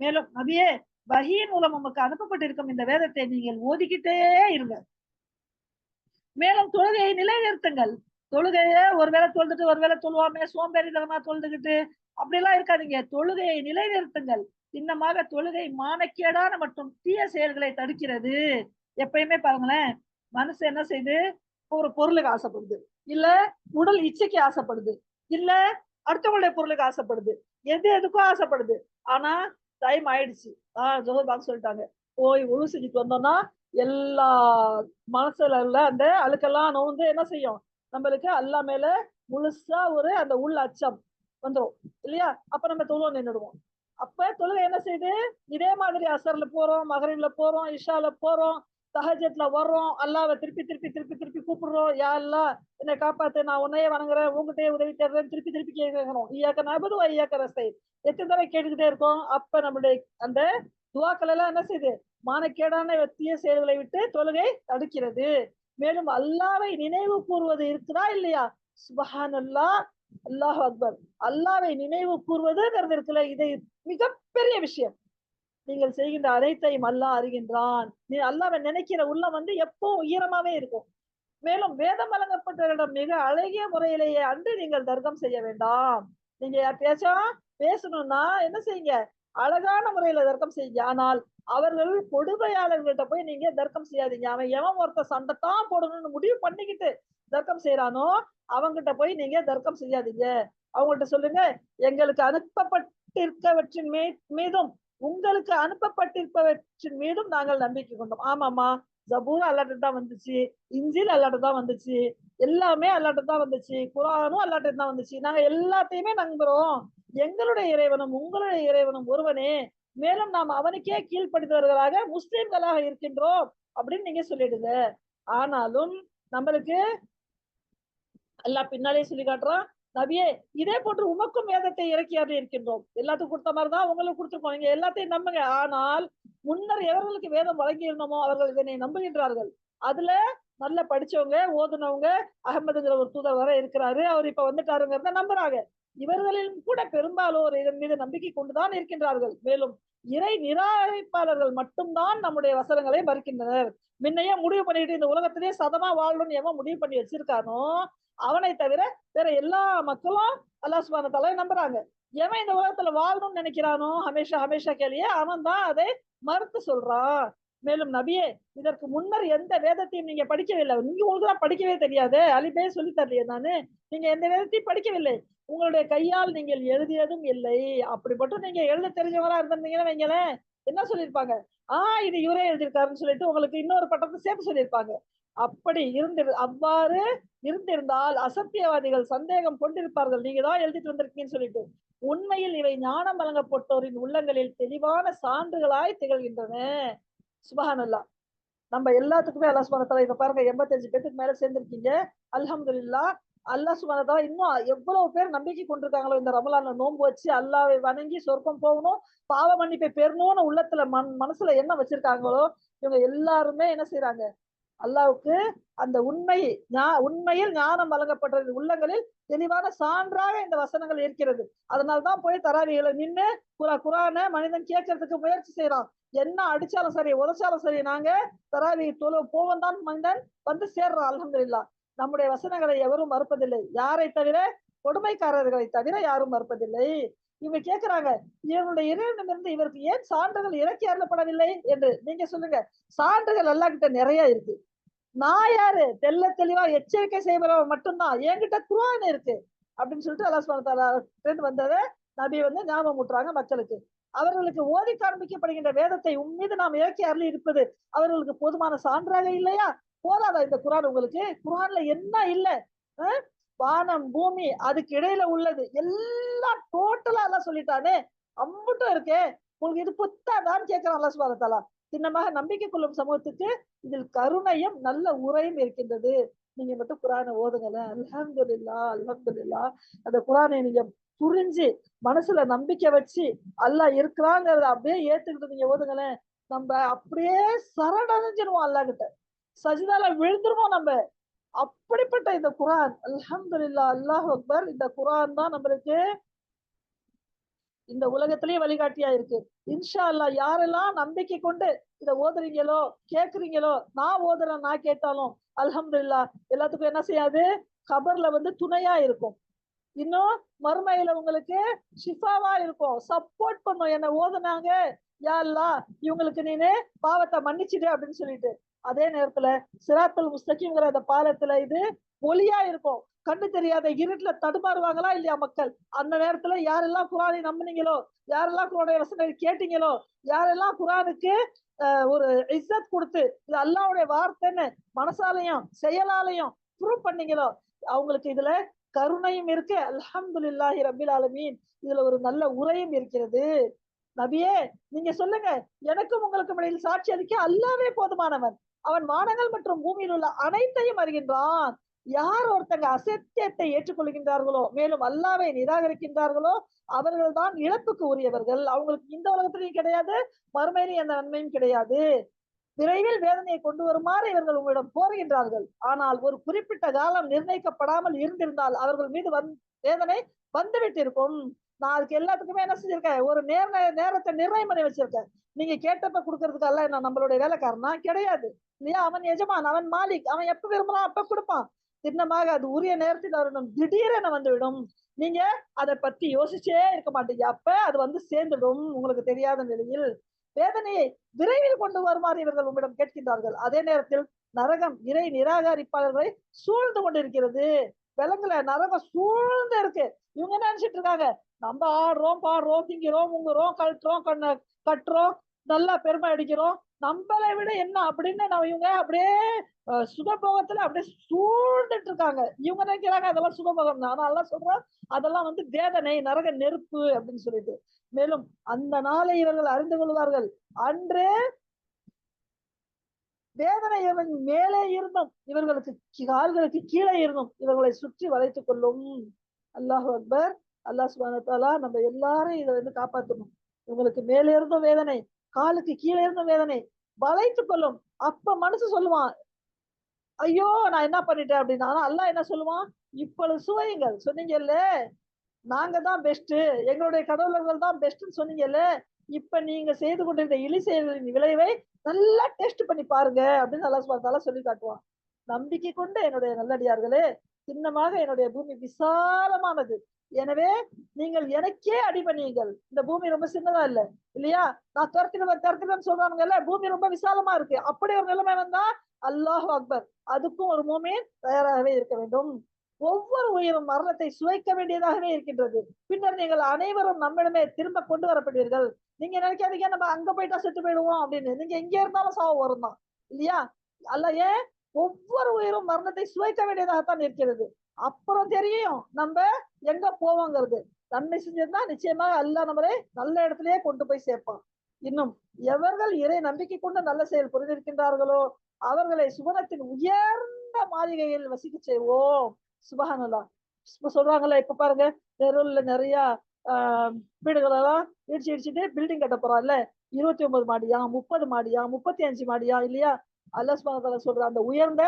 மேலும் நபியே, வஹீயின் மூலம் உமக்கு அனுப்பப்பட்டிருக்கும் இந்த வேதத்தை நீங்கள் ஓதிக்கிட்டே இருங்க. மேலும் தொழுகையை நிலைநிறுத்துங்கள். தொழுகைய ஒருவேளை தொழுதுட்டு ஒருவேளை தொழுவாம சோம்பேறித்தனமா தொழுதுகிட்டு அப்படிலாம் இருக்காதீங்க. தொழுகையை நிலைநிறுத்துங்கள். சின்னமாக தொழுகை மானக்கேடான மற்றும் தீய செயல்களை தடுக்கிறது. எப்பயுமே பாருங்களேன், மனசு என்ன செய்யுது? ஒரு பொருளுக்கு ஆசைப்படுது, இல்ல உடல் இச்சைக்கு ஆசைப்படுது, இல்ல அடுத்தவங்களுடைய பொருளுக்கு ஆசைப்படுது, எது எதுக்கோ ஆசைப்படுது. ஆனா டைம் ஆயிடுச்சு, ஜோஹர் பாங்க சொல்லிட்டாங்க, போய் ஒழு செஞ்சுட்டு வந்தோம்னா எல்லா மனசுல உள்ள அந்த அழுக்கெல்லாம் நோந்து என்ன செய்யும், நம்மளுக்கு அல்லா மேல முழுசா ஒரு அந்த உள் அச்சம் வந்துரும் இல்லையா? அப்ப நம்ம தொழுவ நின்றுடுவோம். அப்ப தொழுகை என்ன செய்யுது? இதே மாதிரி அசர்ல போறோம், மகரிப்ல போறோம், இஷால போறோம், தஹஜ்ஜத்ல வர்றோம், அல்லாஹ்வ திருப்பி திருப்பி திருப்பி திருப்பி கூப்பிடுறோம். யா அல்லாஹ் என்னை காப்பாத்து, நான் உன்னையே வணங்குறேன், உன்கிட்டயே உதவி தேடுறேன், திருப்பி திருப்பி கேட்கணும். ஈயாக்க நஅபுது வ ஈயாக்க நஸ்தஈன். எத்தனை தடவை கேட்டுக்கிட்டே இருக்கோம். அப்ப நம்மளுடைய அந்த துவாக்கள் எல்லாம் என்ன செய்யுது? மானக்கேடான தீய செயல்களை விட்டு தொழுகை தடுக்கிறது. மேலும் அல்லாவை நினைவு கூறுவது இருக்குதா இல்லையா? சுபஹானல்லாஹ், அல்லாஹ் அக்பர். அல்லாவை நினைவு கூறுவதுங்கிறது இருக்குல்ல, இது மிகப்பெரிய விஷயம். நீங்கள் செய்கின்ற அனைத்தையும் அல்லாஹ் அறிகின்றான். நீ அல்லாவை நினைக்கிற உள்ளம் வந்து எப்போ ஈரமாவே இருக்கும். மேலும் வேதம் வழங்கப்பட்டவரிடம் மிக அழகிய முறையிலேயே அன்று நீங்கள் தர்க்கம் செய்ய வேண்டாம். நீங்க யார்கிட்டயாச்சும் பேசணும்னா என்ன செய்யுங்க? அழகான முறையில தர்க்கம் செய்யுங்க. ஆனால் அவர்கள் கொடுமையாளர்கள்ட்ட போய் நீங்க தர்க்கம் செய்யாதீங்க. அவன் எவன் ஒருத்தன் சண்டைத்தான் போடணும்னு முடிவு பண்ணிக்கிட்டு தர்க்கம் செய்யறானோ அவங்கிட்ட போய் நீங்க தர்க்கம் செய்யாதீங்க. அவங்கள்ட்ட சொல்லுங்க, எங்களுக்கு அனுப்பப்பட்டிருக்கவற்றின் மீதும் உங்களுக்கு அனுப்பப்பட்டிருப்பவற்றின் மீதும் நாங்கள் நம்பிக்கை கொண்டோம். ஆமாமா, ஜபூர் அல்லாட்ட தான் வந்துச்சு, இஞ்சில் அல்லாட்ட தான் வந்துச்சு, எல்லாமே அல்லாட்ட தான் வந்துச்சு, குரானும் அல்லாட்ட தான் வந்துச்சு. நாங்க எல்லாத்தையுமே நம்புறோம். எங்களுடைய இறைவனும் உங்களுடைய இறைவனும் ஒருவனே, மேலும் நாம் அவனுக்கே கீழ்ப்படிந்தவர்களாக முஸ்லிம்களாக இருக்கின்றோம் அப்படின்னு நீங்க சொல்லிடுங்க. ஆனாலும் நம்மளுக்கு அல்லாஹ் பின்னாலே சொல்லி காட்டுறான், நபியே இதே போன்று உமக்கும் வேதத்தை இறக்கியாரு இருக்கின்றோம். எல்லாத்துக்கும் கொடுத்த மாதிரிதான் உங்களுக்கு கொடுத்துருக்கோம், நீங்க எல்லாத்தையும் நம்புங்க. ஆனால் முன்னர் எவர்களுக்கு வேதம் வழங்கி இருந்தோமோ அவர்கள் இதனை நம்புகின்றார்கள். அதுல நல்லா படிச்சவங்க, ஓதுனவங்க, அகமதுங்கிற ஒரு தூதர் வர இருக்கிறாரு, அவர் இப்ப வந்துட்டாருங்கிறத நம்புறாங்க. இவர்களிலும் கூட பெரும்பாலோர் இதன் மீது நம்பிக்கை கொண்டுதான் இருக்கின்றார்கள். மேலும் இறை நிராகரிப்பாளர்கள் மட்டும்தான் நம்முடைய வசனங்களை மறுக்கின்றனர். முன்னையே முடிவு பண்ணிட்டு இந்த உலகத்திலேயே சதமா வாழணும்னு எவன் முடிவு பண்ணி வச்சிருக்கானோ அவனை தவிர வேற எல்லா மக்களும் அல்லாஹ் சுப்ஹானஹு வ தஆலா நம்புறாங்க. எவன் இந்த உலகத்துல வாழணும்னு நினைக்கிறானோ ஹமேஷா ஹமேஷா கேளியே, அவன் தான் அதை மறுத்து சொல்றான். மேலும் நபியே, இதற்கு முன்னர் எந்த வேதத்தையும் நீங்க படிக்கவில்லை. நீங்க உங்களுக்கு தான் படிக்கவே தெரியாது, அலிபே சொல்லி தரலையே நானு. நீங்க எந்த வேதத்தையும் படிக்கவில்லை, உங்களுடைய கையால் நீங்கள் எழுதியதும் இல்லை. அப்படிப்பட்ட நீங்க எழுத தெரிஞ்சவங்களா இருந்திருந்தீங்கன்னு வைங்களேன், என்ன சொல்லியிருப்பாங்க? இது இவரே எழுதியிருக்காருன்னு சொல்லிட்டு உங்களுக்கு இன்னொரு பட்டத்தை சேர்த்து சொல்லியிருப்பாங்க. அப்படி அவ்வாறு இருந்திருந்தால் அசத்தியவாதிகள் சந்தேகம் கொண்டிருப்பார்கள், நீங்க தான் எழுதிட்டு வந்திருக்கீங்கன்னு சொல்லிட்டு. உண்மையில் இவை ஞானம் வழங்கப்பட்டோரின் உள்ளங்களில் தெளிவான சான்றுகளாய் திகழ்கின்றன. சுபஹானல்லாஹ். நம்ம எல்லாத்துக்குமே அல்லாஹ் சுப்ஹானஹு வ தஆலா இப்ப பாருங்க 85 பேத்துக்கு மேல சேர்ந்திருக்கீங்க. அல்ஹம்துலில்லாஹ். அல்லாஹ் சுப்ஹானஹு வ தஆலா இன்னும் எவ்வளவு பேர் நம்பிக்கை கொண்டிருக்காங்களோ இந்த ரமலான்ல நோன்பு வச்சு அல்லாஹ்வை வணங்கி சொர்க்கம் போகணும், பாவ மன்னிப்பை பெறணும்னு உள்ளத்துல மனசுல என்ன வச்சிருக்காங்களோ இவங்க எல்லாருமே என்ன செய்யறாங்க? அல்லாவுக்கு அந்த உண்மையில் ஞானம் வழங்கப்பட்ட உள்ளங்களில் தெளிவான சான்றாக இந்த வசனங்கள் இருக்கிறது. அதனால்தான் போய் தராவிகளை நின்று குரான மனிதன் கேட்கறதுக்கு முயற்சி செய்யறான். என்ன அடிச்சாலும் சரி, உதச்சாலும் சரி, நாங்க தராவி போவோம் தான் மனிதன் வந்து சேர்றான். அல்ஹம்துலில்லாஹ். நம்முடைய வசனங்களை எவரும் மறுப்பதில்லை. யாரை தவிர? கொடுமைக்காரர்களை தவிர யாரும் மறுப்பதில்லை. இவங்க கேட்கிறாங்க, இவருடைய இறைவனிடமிருந்து இவருக்கு ஏன் சான்றுகள் இறக்கி அருளப்படவில்லை என்று. நீங்க சொல்லுங்க, சான்றுகள் அல்லாஹ் கிட்ட நிறைய இருக்கு. நான் யாரு? தெள்ள தெளிவா எச்சரிக்கை செய்பவன் மட்டும்தான். என்கிட்ட குர்ஆன் இருக்கு அப்படின்னு சொல்லிட்டு அல்லாஹ் சுப்ஹானஹு வ தஆலா வந்ததை நபி வந்து ஞாபகம் ஊட்டுறாங்க மக்களுக்கு. அவர்களுக்கு ஓதி காண்பிக்கப்படுகின்ற வேதத்தை உம்மீது நாம் இறக்கி அருளி இருப்பது அவர்களுக்கு போதுமான சான்றாக இல்லையா? போதாதா இந்த குர்ஆன் உங்களுக்கு? குர்ஆன்ல என்ன இல்ல? வானம் பூமி அதுக்கு இடையில உள்ளது எல்லாம் டோட்டலா எல்லாம் சொல்லிட்டானே, அம்புட்டும் இருக்கே, உங்களுக்கு இது புத்தாதான்னு கேட்கிறான் அல்லாஹ் சுப்ஹானஹு வ தஆலா. சின்னமாக நம்பிக்கை கொள்ளும் சமூகத்துக்கு இதில் கருணையும் நல்ல உரையும் இருக்கின்றது. நீங்க மட்டும் குர்ஆனை ஓதுங்களேன். அல்ஹம்துலில்லாஹ், அல்ஹம்துலில்லாஹ். அந்த குர்ஆனை நீங்க புரிஞ்சு மனசுல நம்பிக்கை வச்சு அல்லாஹ் இருக்கிறாங்கிறத அப்படியே ஏத்துக்கிட்டு நீங்க ஓதுங்களேன், நம்ம அப்படியே சரணடைஞ்சிருவோம் அல்லாஹ் கிட்ட, சஜிதால விழுந்துருவோம் நம்ம. அப்படிப்பட்ட இந்த குர்ஆன் அல்ஹம்துலில்லாஹ், அல்லாஹ் அக்பர். இந்த குர்ஆன் தான் நம்மளுக்கு இந்த உலகத்திலேயே வழிகாட்டியா இருக்கு. இன்ஷா அல்லாஹ் யாரெல்லாம் நம்பிக்கை கொண்டு இத ஓதுறீங்களோ, கேக்குறீங்களோ, நான் ஓதுறேன், நான் கேட்டாலும் அல்ஹம்துலில்லாஹ் எல்லாத்துக்கும் என்ன செய்யாது? கபர்ல வந்து துணையா இருக்கும். இன்னும் மறுமையில உங்களுக்கு ஷிஃபாவா இருக்கும், சப்போர்ட் பண்ணும். என்ன ஓதுனாங்க, யா அல்லாஹ் இவங்களுக்கு நீனு பாவத்தை மன்னிச்சிடு அப்படின்னு சொல்லிட்டு. அதே நேரத்துல சிராத்துல் முஸ்தகீம்ங்கிற அந்த பாலத்துல இது ஒளியா இருக்கும். கண்ணு தெரியாத இருட்டுல தடுமாறுவாங்களா இல்லையா மக்கள்? அந்த நேரத்துல யாரெல்லாம் குரானை நம்புனீங்களோ, யாரெல்லாம் குரானுடைய வசனத்தை கேட்டீங்களோ, யாரெல்லாம் குரானுக்கு ஒரு இஸ்ஸத் கொடுத்து இது அல்லாஹ்வுடைய வார்த்தைன்னு மனசாலையும் செயலாலையும் ப்ரூவ் பண்ணீங்களோ, அவங்களுக்கு இதுல கருணையும் இருக்கு. அல்ஹம்துலில்லாஹி ரப்பில் ஆலமீன். இதுல ஒரு நல்ல உரையும் இருக்கிறது. நபியே, நீங்க சொல்லுங்க, எனக்கும் உங்களுக்கும் இடையில் சாட்சி அளிக்க அல்லாவே போதுமானவன். அவன் வானங்கள் மற்றும் பூமியில் உள்ள அனைத்தையும் அறிகின்றான். யார் ஒருத்தங்க அசத்தியத்தை ஏற்றுக்கொள்கின்றார்களோ, மேலும் அல்லாவை நிராகரிக்கின்றார்களோ, அவர்கள் தான் இழப்புக்கு உரியவர்கள். அவங்களுக்கு இந்த உலகத்திலையும் கிடையாது, மறுமையிலும் எந்த நன்மையும் கிடையாது. விரைவில் வேதனையை கொண்டு வருமாறு இவர்கள் உங்களிடம் கோருகின்றார்கள். ஆனால் ஒரு குறிப்பிட்ட காலம் நிர்ணயிக்கப்படாமல் இருந்திருந்தால் அவர்கள் மீது வேதனை வந்துவிட்டிருக்கும். நான் அதுக்கு எல்லாத்துக்குமே என்ன செஞ்சிருக்கேன், ஒரு நேரத்தை நிர்ணயம் பண்ணி வச்சிருக்கேன். நீங்க கேட்டப்ப கொடுக்கறதுக்கு அல்ல என்ன நம்மளுடைய வேலைக்காரனா கிடையாது இல்லையா? அவன் எஜமான், அவன் மாலிக், அவன் எப்ப விரும்புறான் அப்ப கொடுப்பான். சின்னமாக அது உரிய நேரத்தில் வரணும், திடீரென வந்துவிடும். நீங்க அதை பத்தி யோசிச்சே இருக்க மாட்டீங்க. அப்ப அது வந்து சேர்ந்துடும் உங்களுக்கு தெரியாத நிலையில். வேதனையை விரைவில் கொண்டு வருமாறு இவர்கள் உங்களிடம் கேட்கின்றார்கள். அதே நேரத்தில் நரகம் இறை நிராகரிப்பாளர்களை சூழ்ந்து கொண்டிருக்கிறது. விலங்குல நரகம் சூழ்ந்து இருக்கு. இவங்க என்ன நினைச்சிட்டு இருக்காங்க, நம்ம ஆடுறோம் பாடுறோம் திங்கிறோம் உங்குறோம் கட்டுறோம் கட்டுறோம் நல்லா பெருமை அடிக்கிறோம், நம்மளை விட என்ன அப்படின்னு நம்ம இவங்க அப்படியே சுகபோகத்துல அப்படியே சூழ்ந்துட்டு இருக்காங்க. இவங்க நினைக்கிறாங்க அதெல்லாம் சுகபோகம் தான். ஆனா எல்லாம் சொல்றோம் அதெல்லாம் வந்து வேதனை நரக நெருப்பு அப்படின்னு சொல்லிட்டு. மேலும் அந்த நாளை இவர்கள் அறிந்து கொள்வார்கள். அன்று வேதனை இவர்கள் மேலே இருந்தும் இவர்களுக்கு கால்களுக்கு கீழே இருந்தும் இவர்களை சுற்றி வளைத்துக் கொள்ளும். அல்லாஹ் அக்பர். அல்லாஹ் சுப்ஹானஹு வ தஆலா நம்ம எல்லாரும் இதை வந்து காப்பாற்றணும். இவங்களுக்கு மேலே இருந்தும் வேதனை, காலுக்கு கீழே இருந்தும் வேதனை வளைத்துக் கொள்ளும். அப்ப மனசு சொல்லுவான், ஐயோ நான் என்ன பண்ணிட்டேன் அப்படின்னா. அல்லாஹ் என்ன சொல்லுவான், இப்பொழுது சுவையுங்கள், சொன்னீங்கல்ல நாங்க தான் பெஸ்ட், எங்களுடைய கடவுளர்கள் தான் பெஸ்ட்னு சொன்னீங்கல்ல, இப்ப நீங்க செய்து கொண்டிருந்த இழி செயல்களின் விளைவை நல்லா டெஸ்ட் பண்ணி பாருங்க அப்படின்னு அல்லாஹ் சுப்ஹானஹு வ தஆலா சொல்லி காட்டுவான். நம்பிக்கை கொண்டு என்னுடைய நல்லடியார்களே, சின்னமாக என்னுடைய பூமி விசாலமானது. எனவே நீங்கள் எனக்கே அடிபணியுங்கள். இந்த பூமி ரொம்ப சின்னதா இல்ல இல்லையா? நான் துரத்திடுவேன் சொல்றானுங்கல்ல, பூமி ரொம்ப விசாலமா இருக்கு. அப்படி ஒரு நிலைமை வந்தா அல்லாஹ் அக்பர், அதுக்கும் ஒரு மூமின் தயாராகவே இருக்க வேண்டும். ஒவ்வொரு உயிரும் மரணத்தை சுவைக்க வேண்டியதாகவே இருக்கின்றது. பின்னர் நீங்கள் அனைவரும் நம்மிடமே திரும்ப கொண்டு வரப்படுவீர்கள். நீங்க நினைக்காதீங்க நம்ம அங்க போயிட்டா செத்து போயிடுவோம் அப்படின்னு. நீங்க எங்க இருந்தாலும் சாவு வரும் தான் இல்லையா? அல்ல ஏன் ஒவ்வொரு உயிரும் மரணத்தை சுவைக்க வேண்டியதாகத்தான் இருக்கிறது. அப்புறம் தெரியும் நம்ம எங்க போவோங்கிறது. நன்மை செஞ்சிருந்தா நிச்சயமாக அல்லாஹ் நம்மளை நல்ல இடத்திலேயே கொண்டு போய் சேர்ப்பான். இன்னும் எவர்கள் இறை நம்பிக்கை கொண்டு நல்ல செயல் புரிந்திருக்கின்றார்களோ அவர்களை சுவனத்தின் உயர்ந்த மாளிகையில் வசிக்க செய்வோம். சுபஹானல்லாஹ். சொல்றாங்கல்ல, இப்ப பாருங்க தெருவுல நிறைய வீடுகளெல்லாம் இடிச்சுட்டு பில்டிங் கட்ட போறான்ல, 29 மாடியா 30 மாடியா 35 மாடியா இல்லையா? அல்லாஹ் சுப்ஹானஹு வ தஆலா சொல்ற அந்த உயர்ந்த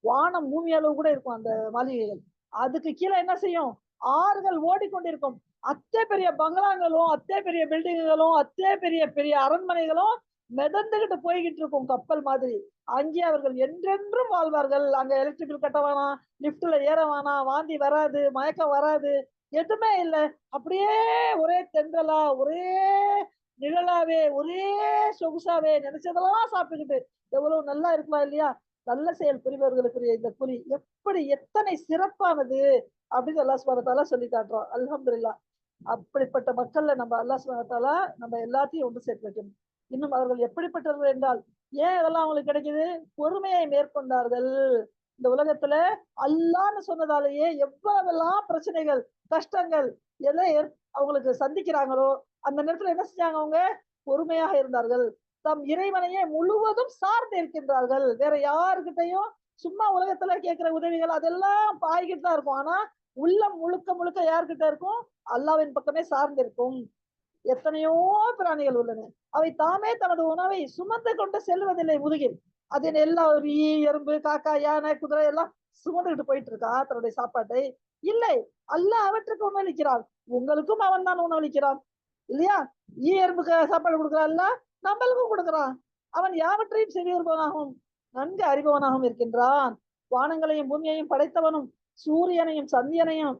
வானம் பூமி அளவு கூட இருக்கும் அந்த மாளிகைகள். அதுக்கு கீழே என்ன செய்யும், ஆறுகள் ஓடிக்கொண்டிருக்கும். அத்தே பெரிய பங்களாங்களும் அத்தே பெரிய பில்டிங்குகளும் அத்தே பெரிய பெரிய அரண்மனைகளும் மிதந்துகிட்டு போய்கிட்டு இருக்கும் கப்பல் மாதிரி. அங்கே அவர்கள் என்றென்றும் வாழ்வார்கள். அங்க எலக்ட்ரிக் பில் கட்ட வேணாம், லிப்ட்ல ஏற வேணாம், வாந்தி வராது, மயக்கம் வராது, எதுவுமே இல்லை. அப்படியே ஒரே தென்றலா, ஒரே நிழலாவே, ஒரே சொகுசாவே நினைச்சதெல்லாம் சாப்பிட்டுக்கிட்டு எவ்வளவு நல்லா இருக்கலாம் இல்லையா? நல்ல செயல் புரிபவர்களுக்குரிய இந்த கூலி எப்படி எத்தனை சிறப்பானது அப்படின்னு அல்லாஹ் சுப்ஹானஹு வ தஆலா சொல்லி காட்டுறோம். அல்ஹம்துலில்லாஹ். அப்படிப்பட்ட மக்கள்ல நம்ம அல்லாஹ் சுப்ஹானஹு வ தஆலா நம்ம எல்லாத்தையும் ஒன்று சேர்த்து வைக்கணும். இன்னும் அவர்கள் எப்படிப்பட்டவர்கள் என்றால், ஏன் இதெல்லாம் அவங்களுக்கு கிடைக்குது, பொறுமையை மேற்கொண்டார்கள். இந்த உலகத்துல அல்லான்னு சொன்னதாலேயே எவ்வளவெல்லாம் பிரச்சனைகள் கஷ்டங்கள் எல்லாம் அவங்களுக்கு சந்திக்கிறாங்களோ அந்த நேரத்துல என்ன செஞ்சாங்க, அவங்க பொறுமையாக இருந்தார்கள். தம் இறைவனையே முழுவதும் சார்ந்து இருக்கின்றார்கள். வேற யாருக்கிட்டையும் சும்மா உலகத்துல கேட்கிற உதவிகள் அதெல்லாம் பாய்கிட்டு தான் இருக்கும். ஆனா உள்ளம் முழுக்க முழுக்க யார்கிட்ட இருக்கும், அல்லாவின் பக்கமே சார்ந்து இருக்கும். எத்தனையோ பிராணிகள் உள்ளன, அவை தாமே தனது உணவை சுமந்து கொண்டு செல்வதில்லை முதுகில். அது எல்லா ஈ எறும்பு காக்கா யானை குதிரை எல்லாம் சுமந்துகிட்டு போயிட்டு இருக்கா தன்னுடைய சாப்பாட்டை? இல்லை, அல்லாஹ் அவற்றுக்கு உணவளிக்கிறான். உங்களுக்கும் அவன் தான் உணவளிக்கிறான் இல்லையா? ஈ எறும்புக்கு சாப்பாடு கொடுக்குறான்ல, நம்மளுக்கும் கொடுக்குறான். அவன் யாவற்றையும் செவியுறுபவனாகவும் நன்கு அறிபவனாகவும் இருக்கின்றான். வானங்களையும் பூமியையும் படைத்தவனும் சூரியனையும்